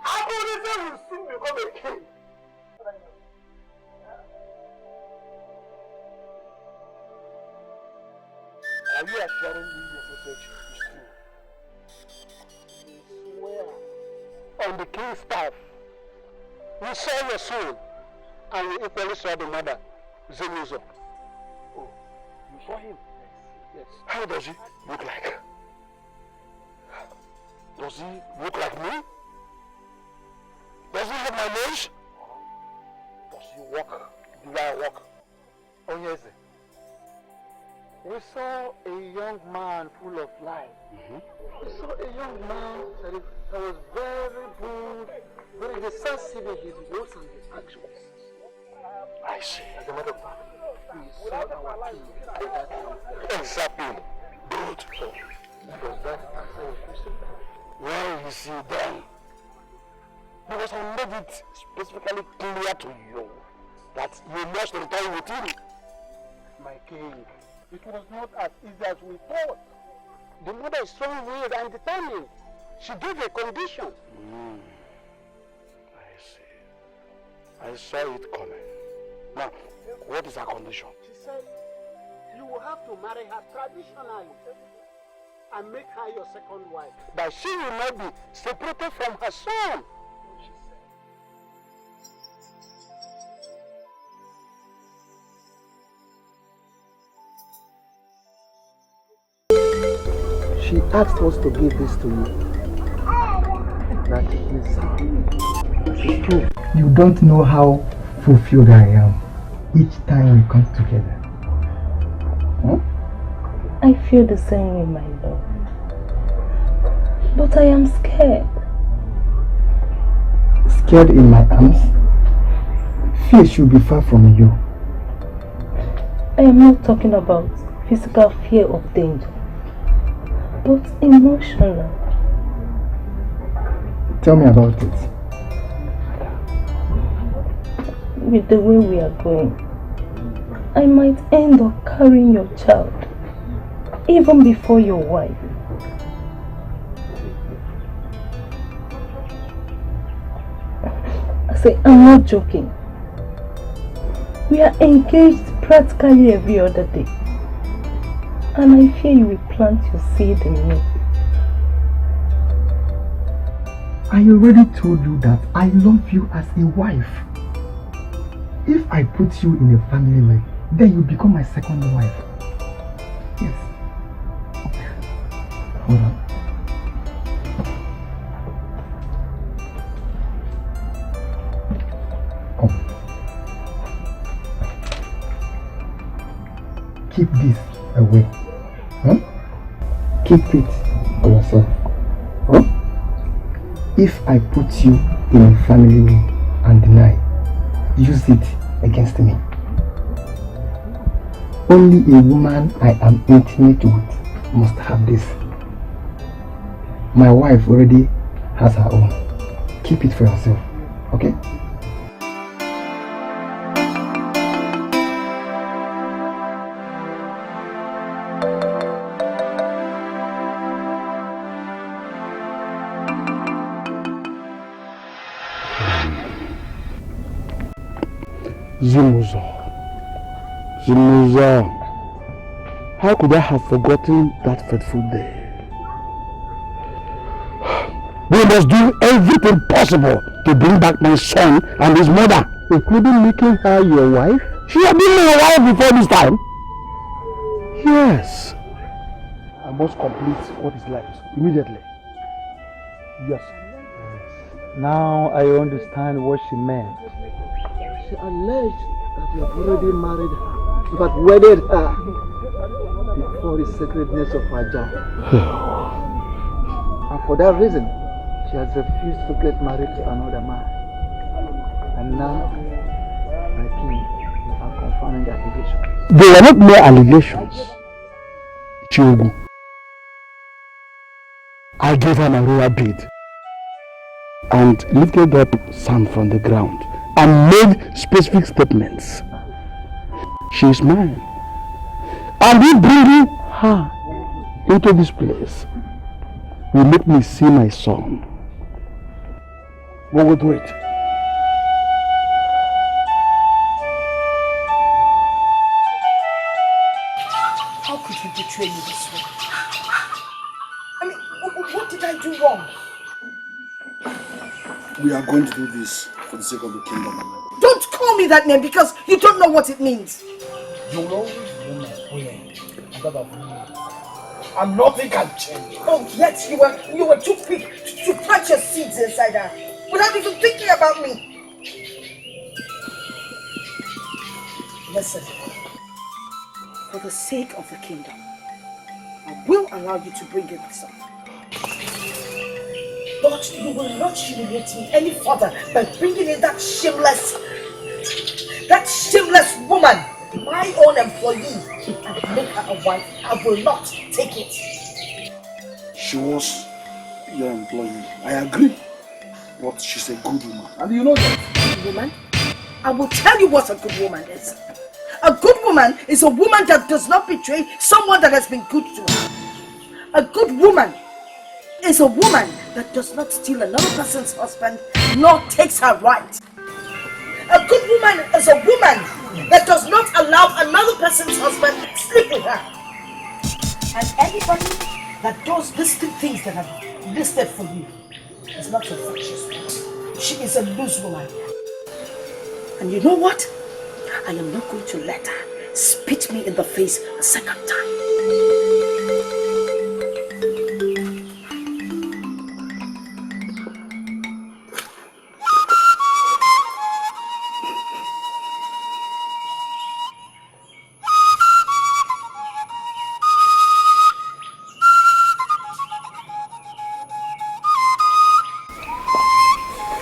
Akko will soon become a king. Are you assuring me your message is true? I swear on the king's staff, we saw your son and we equally saw the mother, Zenuzo. Oh, you saw him? Yes. How does he look like? Does he look like me? Does he have my nose? Does he walk the way I walk? Oh yes. We saw a young man full of life. We saw a young man that was very good, very decisive in his words and his actions. I see. As a matter of fact, we saw our king at that time. Exactly. Good. So, does that answer your question? Where is he then? Because I made it specifically clear to you that you must return with him. My king. It was not as easy as we thought. The mother is strong-willed and determined. She gave a condition. I see. I saw it coming. Now, what is her condition? She said, you will have to marry her traditionally and make her your second wife. But she will not be separated from her son. She asked us to give this to you. That is true. You don't know how fulfilled I am each time we come together. I feel the same way, my love. But I am scared. Scared in my arms? Fear should be far from you. I am not talking about physical fear of danger, but emotional. Tell me about it. With the way we are going, I might end up carrying your child, even before your wife. See, I'm not joking. We are engaged practically every other day. And I fear you will plant your seed in me. I already told you that I love you as a wife. If I put you in a family way, then you become my second wife. Yes. Hold on. Come. Keep this away. Huh? Keep it for yourself. Huh? If I put you in a family way and deny, use it against me. Only a woman I am intimate with must have this. My wife already has her own. Keep it for yourself, okay? Zimuza, how could I have forgotten that fateful day? We must do everything possible to bring back my son and his mother, including making her your wife. She had been my wife before this time. Yes. I must complete what is left immediately. Yes. Now I understand what she meant. She alleged that you have already married her, but wedded her before the sacredness of her job. And for that reason, she has refused to get married to another man. And now, my king, you are confirming the allegations. They were not mere allegations. Chiogu. I gave her my royal bead and lifted up sand from the ground and made specific statements. She is mine. And me bringing her into this place will make me see my son. We will do it. How could you betray me this way? I mean, what did I do wrong? We are going to do this for the sake of the kingdom. Don't call me that name because you don't know what it means. You will always remain my queen, and that of me. And nothing can change. Oh, yet you were too quick to plant your seeds inside her without even thinking about me. Listen, for the sake of the kingdom, I will allow you to bring in the son. But you will not humiliate me any further by bringing in that shameless woman, my own employee, and make her a wife. I will not take it. She was your employee. I agree. But she's a good woman. And you know that. Good woman? I will tell you what a good woman is. A good woman is a woman that does not betray someone that has been good to her. A good woman is a woman that does not steal another person's husband nor takes her right. A good woman is a woman that does not allow another person's husband sleep with her. And anybody that does these things that I've listed for you is not a virtuous woman. She is a loose woman. And you know what? I am not going to let her spit me in the face a second time.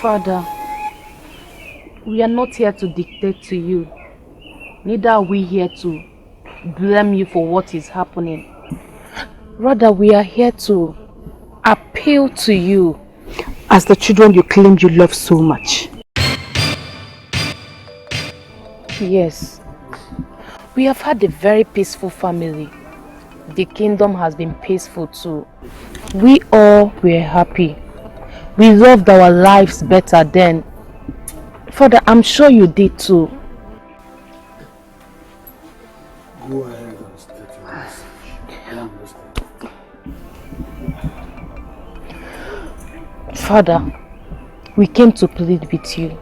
Father, we are not here to dictate to you. Neither are we here to blame you for what is happening. Rather, we are here to appeal to you as the children you claimed you love so much. Yes, we have had a very peaceful family. The kingdom has been peaceful too. We all were happy. We loved our lives better then. Father, I'm sure you did too. Go ahead and state your message. I am listening. Father, we came to plead with you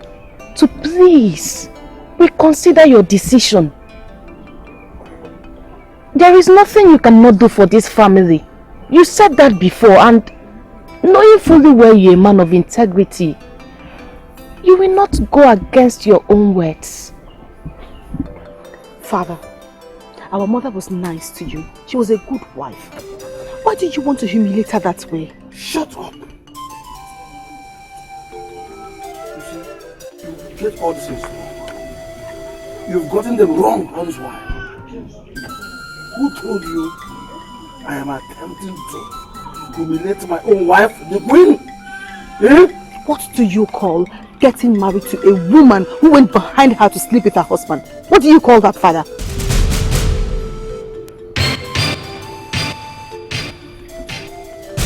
to please reconsider your decision. There is nothing you cannot do for this family. You said that before, and knowing fully well you're a man of integrity, you will not go against your own words. Father, our mother was nice to you. She was a good wife. Why did you want to humiliate her that way? Shut up! You see, you get all this wrong. You've gotten them wrong, that is why. Who told you I am attempting to humiliate my own wife, the queen? Eh? What do you call getting married to a woman who went behind her to sleep with her husband? What do you call that, Father?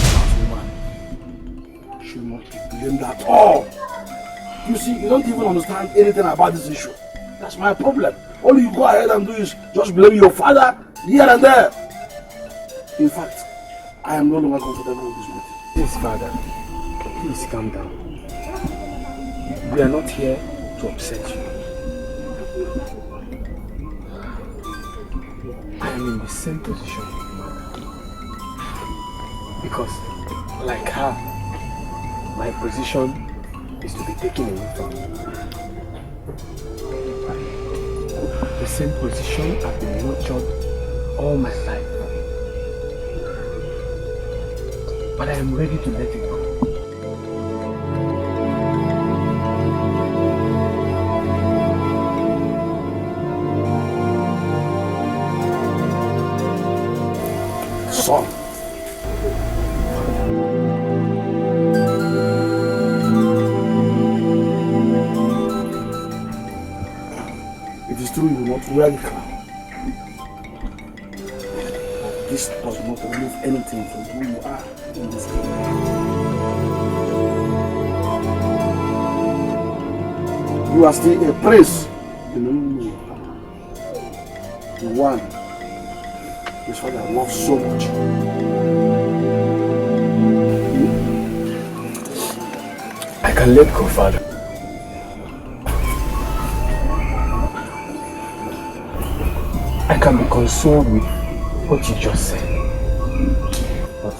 That woman should not be blamed at all. You see, you don't even understand anything about this issue. That's my problem. All you go ahead and do is just blame your father here and there. In fact, I am no longer comfortable with this meeting. Please, Father, please calm down. We are not here to upset you. I am in the same position with your mother. Because, like her, my position is to be taken away from you. The same position I've been nurtured all my life. But I am ready to let it go. Son. It is true you will not wear the crown. This does not remove anything from who you are in this kingdom. You are still a prince. You know, the one his father loves so much. I can let go, Father. I can be consoled with what you just said. But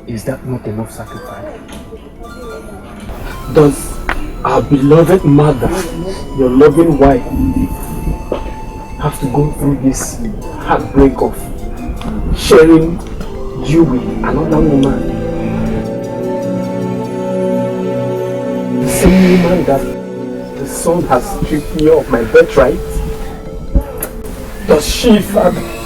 is that not enough sacrifice? Does our beloved mother, your loving wife, have to go through this heartbreak of sharing you with another woman? The same woman that the son has stripped me of my birthright? Does she, Father?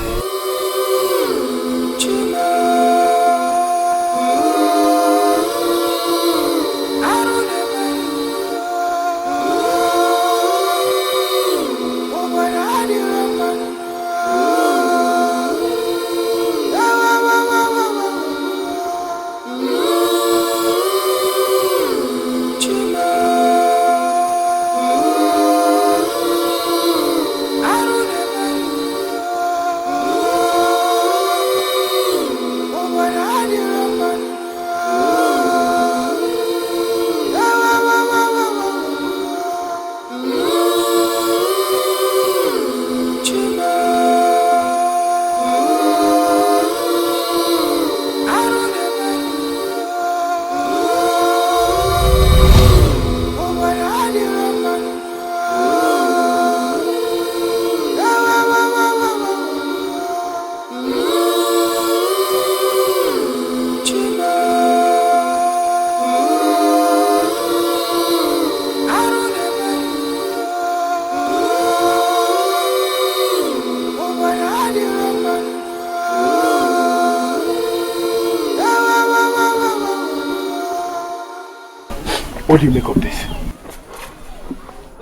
What do you make of this?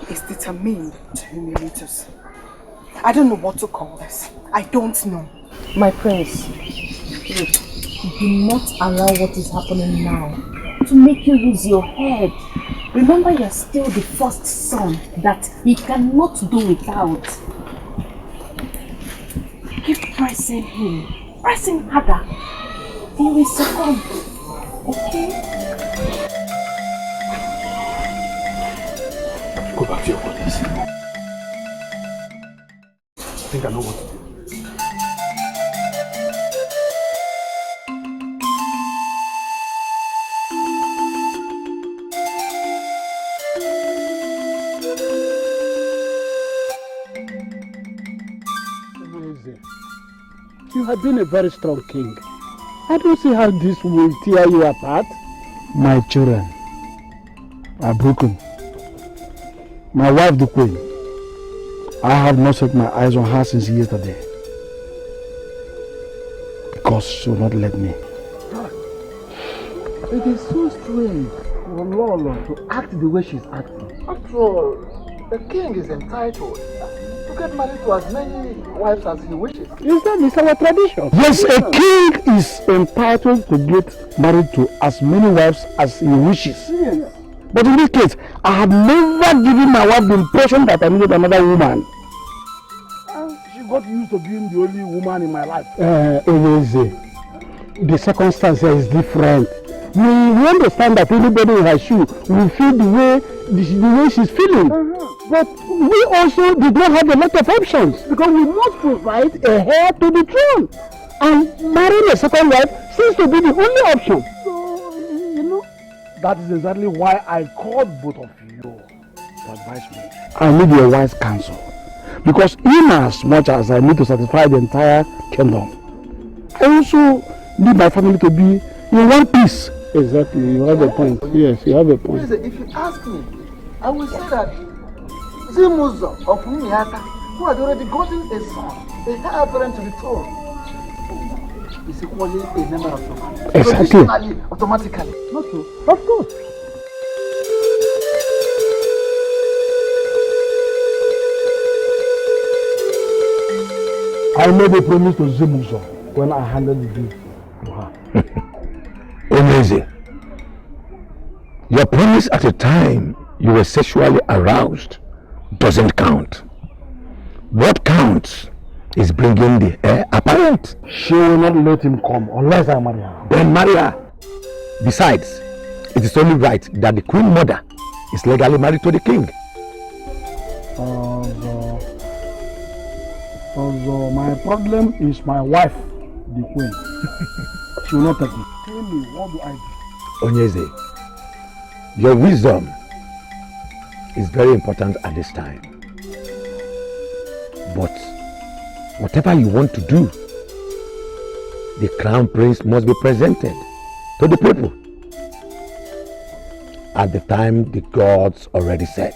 He's determined to humiliate us. I don't know what to call this. I don't know. My prince, please, do not allow what is happening now to make you lose your head. Remember, you're still the first son that he cannot do without. Keep pressing him. Pressing harder. He will succumb. Okay? Go back to your quarters. I think I know what to do. You have been a very strong king. I don't see how this will tear you apart. My children are broken. My wife, the queen, I have not set my eyes on her since yesterday. Because she will not let me. It is so strange for Lolo to act the way she's acting. After all, the king is entitled to get married to as many wives as he wishes. It's our tradition. Yes, a king is entitled to get married to as many wives as he wishes. Yes. But in this case, I have never given my wife the impression that I needed another woman. She got used to being the only woman in my life. The circumstance here is different. We understand that anybody in her shoe will feel the way she's feeling. But we also did not have a lot of options because we must provide a heir to the throne. And marrying a second wife seems to be the only option. So, you know, that is exactly why I called both of you to advise me. I need your wise counsel. Because in as much as I need to satisfy the entire kingdom, I also need my family to be in one piece. Exactly, you have a point. Yes, you have a point. If you ask me, I will say that Zimuzo of Miata, who had already gotten a son, a heir apparent to the throne, is equally a member of the family. Exactly. Automatically. Not true. Of course. I made a promise to Zimuzo when I handed the deed to her. Amazing. Your promise at the time you were sexually aroused doesn't count. What counts is bringing the heir apparent. She will not let him come unless I marry her. Then marry her. Besides, it is only right that the queen mother is legally married to the king. Also, my problem is my wife, the queen. She will not take me. Tell me, what do I do? Onyeze, your wisdom is very important at this time. But whatever you want to do, the crown prince must be presented to the people at the time the gods already set.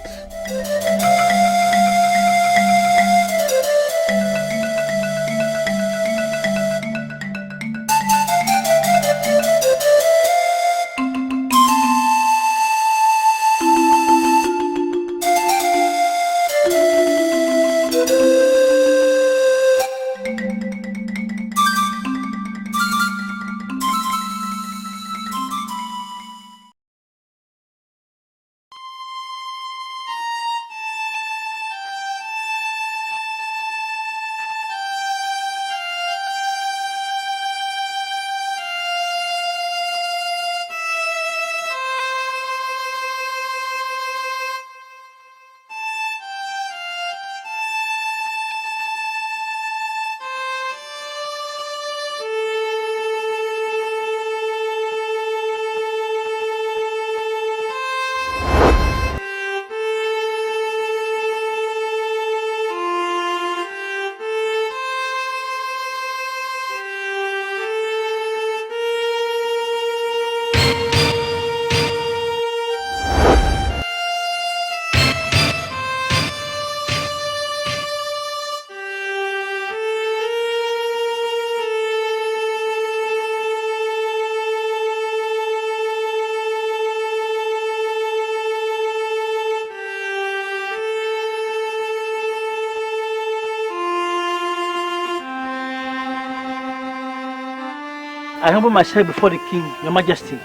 I humble myself before the king, your majesty.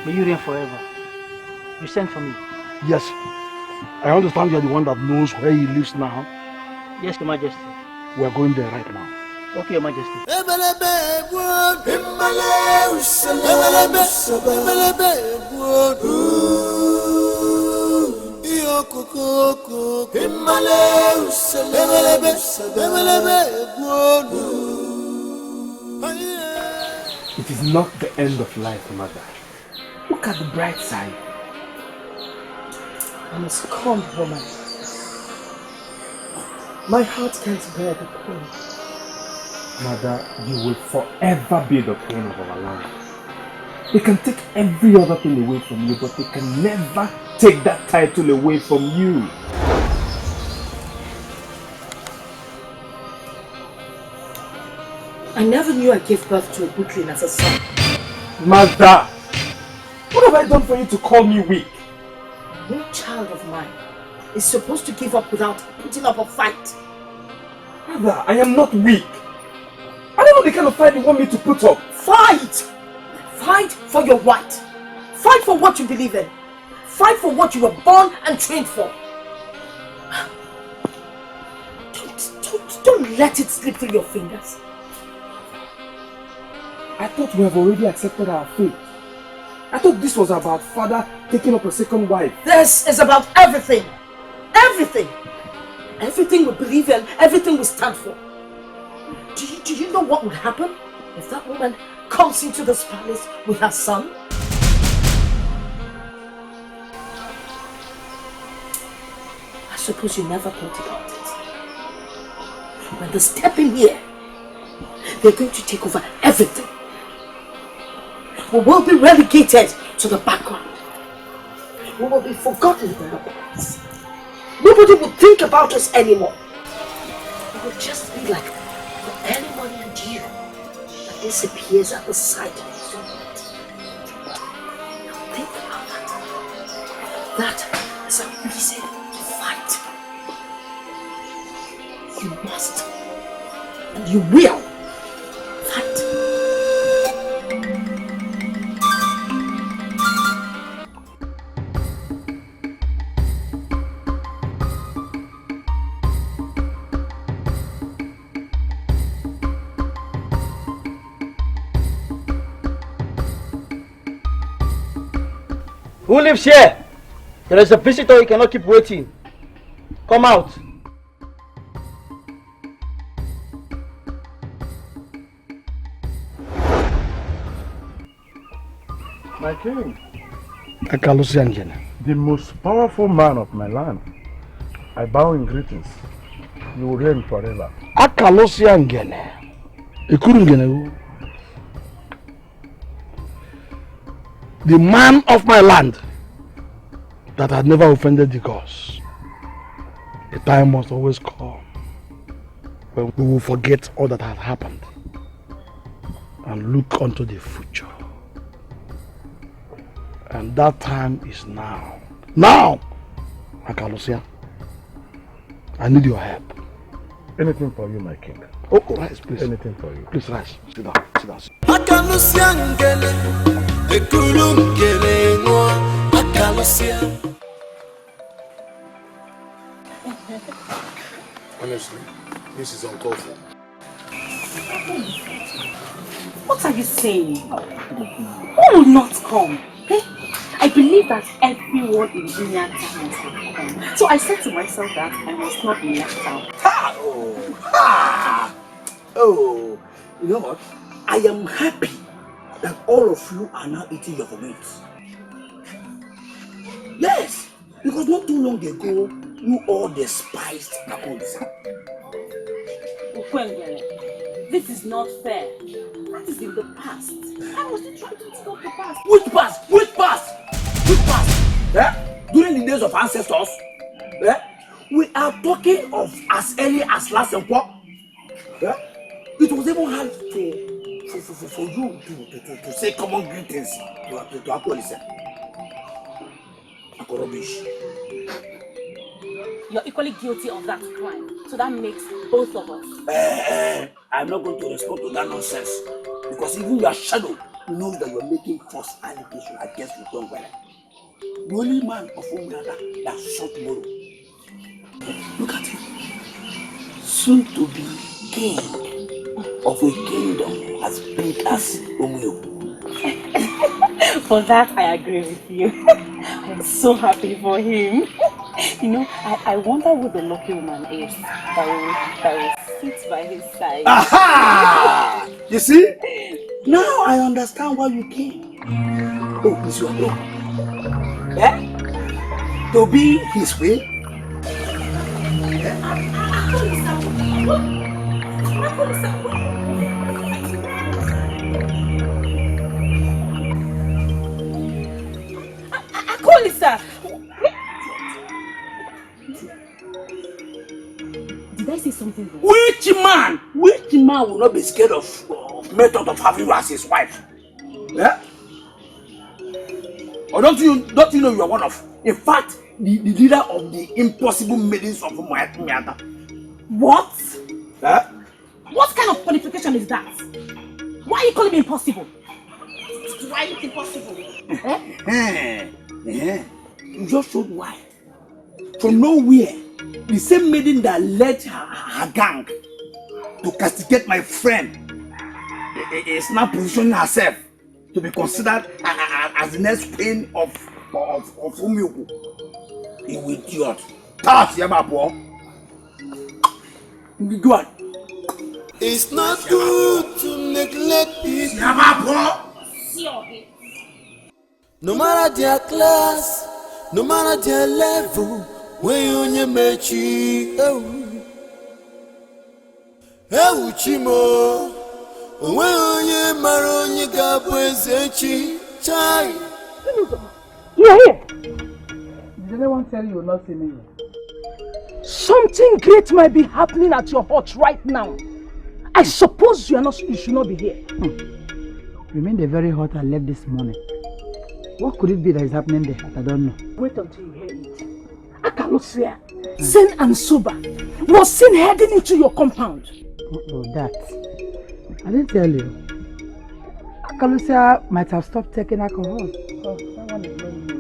May you reign forever. You sent for me. Yes. I understand you're the one that knows where he lives now. Yes, Your Majesty. We're going there right now. Okay, Your Majesty. It is not the end of life, mother. Look at the bright side. I'm a scorned woman. My heart can't bear the pain. Mother, you will forever be the queen of our land. They can take every other thing away from you, but they can never take that title away from you. I never knew I gave birth to a weakling as a son. Mother! What have I done for you to call me weak? No child of mine is supposed to give up without putting up a fight. Mother, I am not weak. I don't know the kind of fight you want me to put up. Fight! Fight for your right. Fight for what you believe in. Fight for what you were born and trained for. Don't let it slip through your fingers. I thought we have already accepted our fate. I thought this was about father taking up a second wife. This is about everything. Everything. Everything we believe in, everything we stand for. Do you know what would happen if that woman comes into this palace with her son? I suppose you never thought about it. When they step in here, they're going to take over everything. We will be relegated to the background. We will be forgotten in the past. Nobody will think about us anymore. We will just be like the early morning dew that disappears at the sight of the sunlight. Now think about that. That is a reason to fight. You must and you will fight. Who lives here? There is a visitor, you cannot keep waiting. Come out. My king, Akalusiangene. the most powerful man of my land, I bow in greetings. You will reign forever. Akalusiangene. Ikurungene. The man of my land that had never offended the gods. The time must always come when we will forget all that had happened and look unto the future. And that time is now. Now! Akalusia, I need your help. Anything for you, my king. Oh, rise, please. Anything for you. Please rise. Sit down. Sit down. Akalusiangele, ekulungele ngo, akalusia. Honestly, this is uncalled for. What are you saying? Who will not come? Eh? I believe that everyone in Inyata must have come. So I said to myself that I must not be left out. Oh, you know what? I am happy that all of you are now eating your meat. Yes, because not too long ago, you all despised Akonsa. Ukwengele, this is not fair. That is in the past. I was trying to stop the past. Which past? Which past? Which past? During the days of ancestors? We are talking of as early as last Emperor. It was even hard for you to say common greetings to Akolisa. Rubbish. You're equally guilty of that crime. So that makes both of us. I'm not going to respond to that nonsense. Because even your shadow knows that you're making false allegations against Lutongwele. The only man of Umuada that shot tomorrow. Look at him. Soon to be king of a kingdom as big as Umuyoku. For that, I agree with you. I'm so happy for him. You know, I wonder who the lucky woman is that will sit by his side. Aha! You see? Now I understand why you came. Oh, it's your own. Eh? To be his way? Akolisa! Did I say something wrong? Which man will not be scared of method of having you as his wife? Yeah? Or don't you know you are one of, in fact, the leader of the impossible maidens of Miata? What? Yeah? What kind of qualification is that? Why are you calling me impossible? Why is it impossible? You just showed why. From nowhere, the same maiden that led her gang to castigate my friend is now positioning herself to be considered as the next queen of Umuyoku. You idiot. That's Yamapo. Go on. It's not good to neglect people. Yamapo. No matter their class, no matter their level, when you onye mechi, chimo, when onye maro onye gabwezechi, chai. You are here. Did anyone tell you not see me? Something great might be happening at your hut right now. I suppose you should not be here. Remained very hot and left this morning. What could it be that is happening there? I don't know. Wait until you hear it. Akalusia, Zen and Soba was seen heading into your compound. Oh, that. I didn't tell you. Akalusia might have stopped taking alcohol. Oh, that one is not new.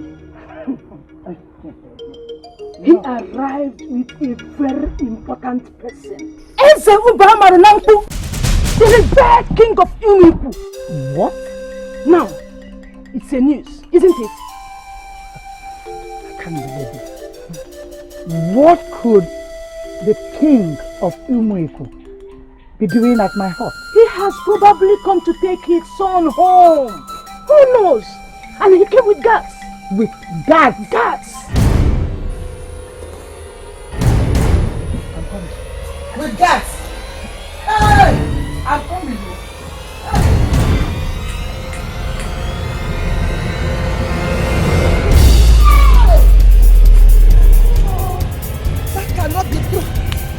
He arrived with a very important person. Eze Ubamaranampu, the revered king of Umuyoku. What? Now, it's a news, isn't it? I can't believe it. What could the king of Umuyoku be doing at my house? He has probably come to take his son home. Who knows? And he came with guards. With guards? Guards. With guards. Hey! I'm coming. That cannot be true.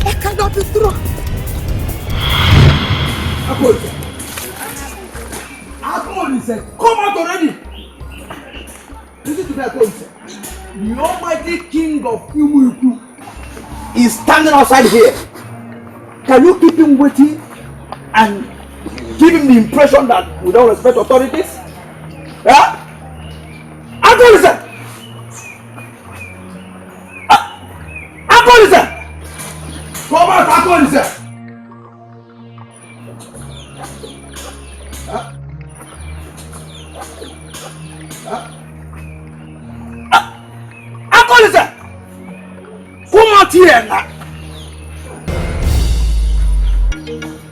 That cannot be true. Akolise, come out already. Listen to that, Akolise. The almighty king of Umuyoku is standing outside here. Can you keep him waiting and give him the impression that we don't respect authorities? Yeah? Akolise! Akolise! Come out, Akolise! Akolise! Come out here now!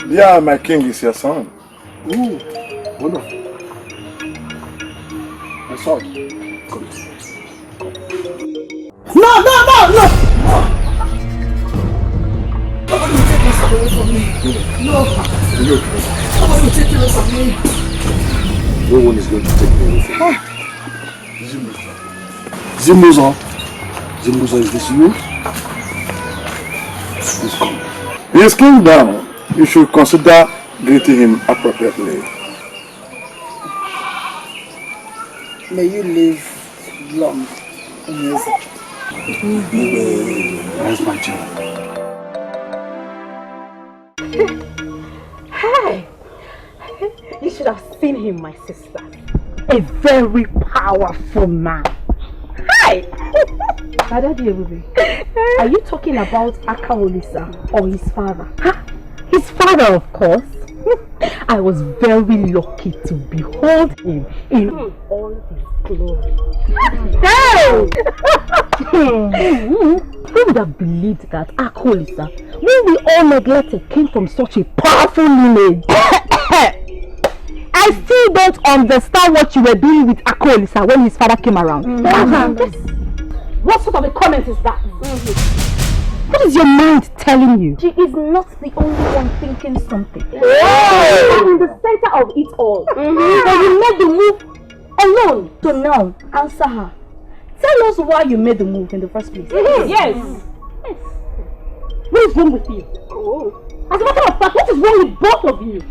Yeah, my king is your son. Ooh, wonderful. My son. Come. No! Nobody will take this away from me. No. Nobody will take this from me. No one is going to take me away from you. Zimbuzo, is this you? He is king now. You should consider greeting him appropriately. May you live long and easy. Where's my child? Hey! You should have seen him, my sister. A very powerful man. Are you talking about Akaolisa or his father? Huh? His father, of course. I was very lucky to behold him in all his glory. Hey! Who would have believed that Akaolisa, when we all neglected, came from such a powerful lineage? I still don't understand what you were doing with Akaolisa when his father came around. What sort of a comment is that? What is your mind telling you? She is not the only one thinking something. I'm in the center of it all. But you made the move alone. So now, answer her. Tell us why you made the move in the first place. Yes. What is wrong with you? As a matter of fact, what is wrong with both of you?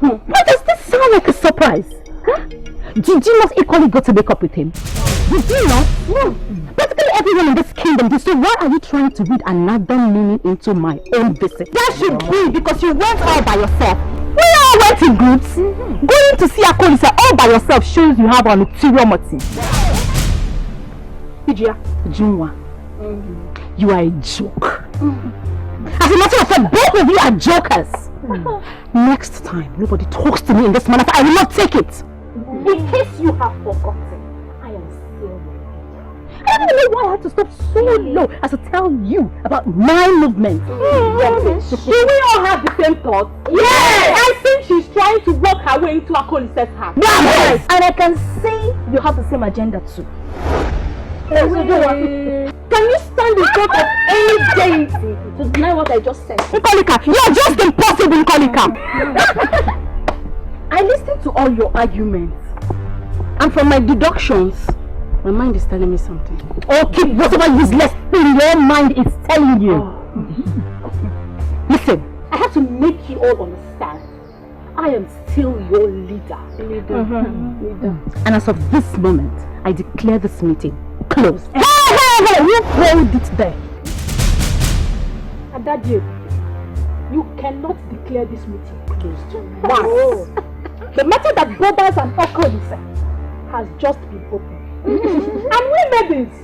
Why does this sound like a surprise? Huh? Did you not equally go to make up with him? Did you not? No. Practically everyone in this kingdom did. So why are you trying to read another meaning into my own visit? That should be because you went all by yourself. We all went in groups. Going to see Akaolisa all by yourself shows you have an ulterior motive. Ijia, Junwa, you are a joke. As a matter of fact, both of you are jokers. Next time, nobody talks to me in this manner. I will not take it. In case you have forgotten, I am still I don't know why I had to stop so low as to tell you about my movement. Do we all have the same thoughts? Yes! I think she's trying to work her way into Akolisa's heart. Yes! And I can see you have the same agenda too. Can you stand in front of any deity to deny what I just said? Nkolika, you're just impossible, Nkolika! I listened to all your arguments, and from my deductions, my mind is telling me something. Oh, keep whatever useless thing your mind is telling you. Listen, I have to make you all understand. I am still your leader. Leader. And as of this moment, I declare this meeting closed. Hey, you hold it there. Adadje, you cannot declare this meeting closed. Why? The matter that brothers and Akaolisa has just been opened. And we maidens,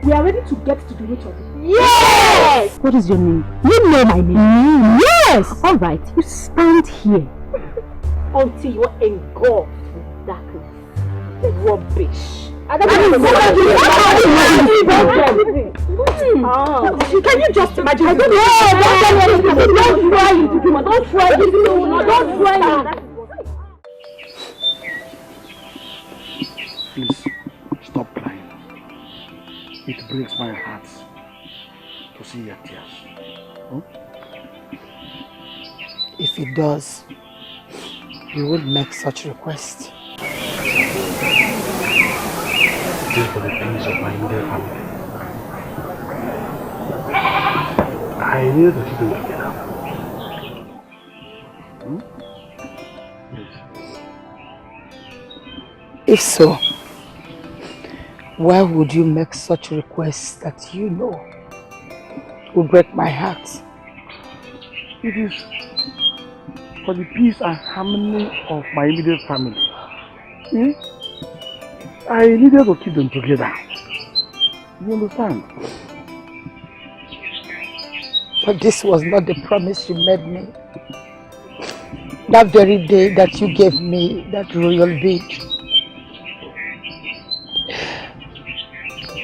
we are ready to get to the root of it. Yes! What is your name? You know my name. Yes! Alright, you stand here until you are engulfed with darkness. Rubbish. Can you just imagine? Don't try it. Don't try it. Don't try it. Please, stop crying. It breaks my heart to see your tears. Huh? If it does, you would make such request. It is for the peace of my entire family. I need to keep them together. If so, why would you make such requests that you know will break my heart? It is for the peace and harmony of my immediate family. I needed to keep them together. You understand? But this was not the promise you made me. That very day that you gave me that royal bead.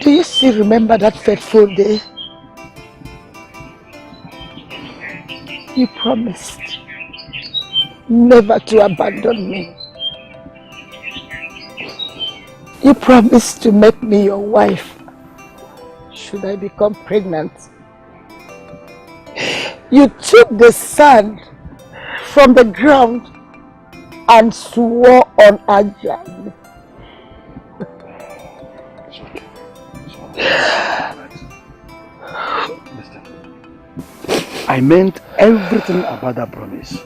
Do you still remember that fateful day? You promised never to abandon me. You promised to make me your wife should I become pregnant. You took the sand from the ground and swore on Ajahn. Listen, I meant everything about that promise.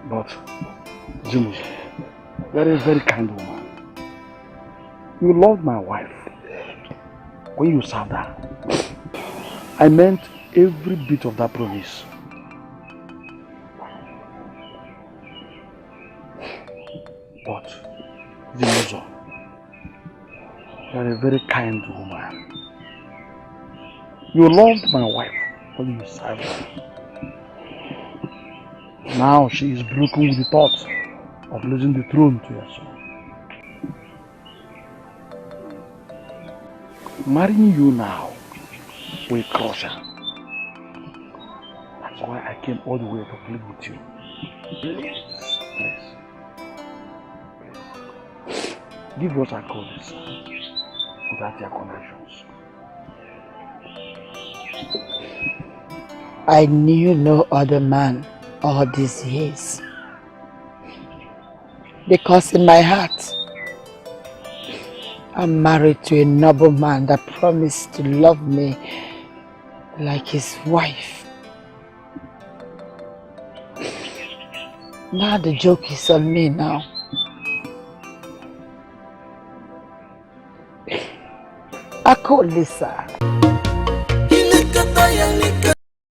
But, Jimus, you're a very kind woman. You loved my wife when you served her. I meant every bit of that promise. But, Jimus, You are a very kind woman. You loved my wife when you served her. Now she is broken with the thought of losing the throne to your son. Marrying you now will crush her. That's why I came all the way to plead with you. Please, please. Give us a call this without your conditions. I knew no other man all these years. Because in my heart, I'm married to a noble man that promised to love me like his wife. Now the joke is on me now. I call Lisa.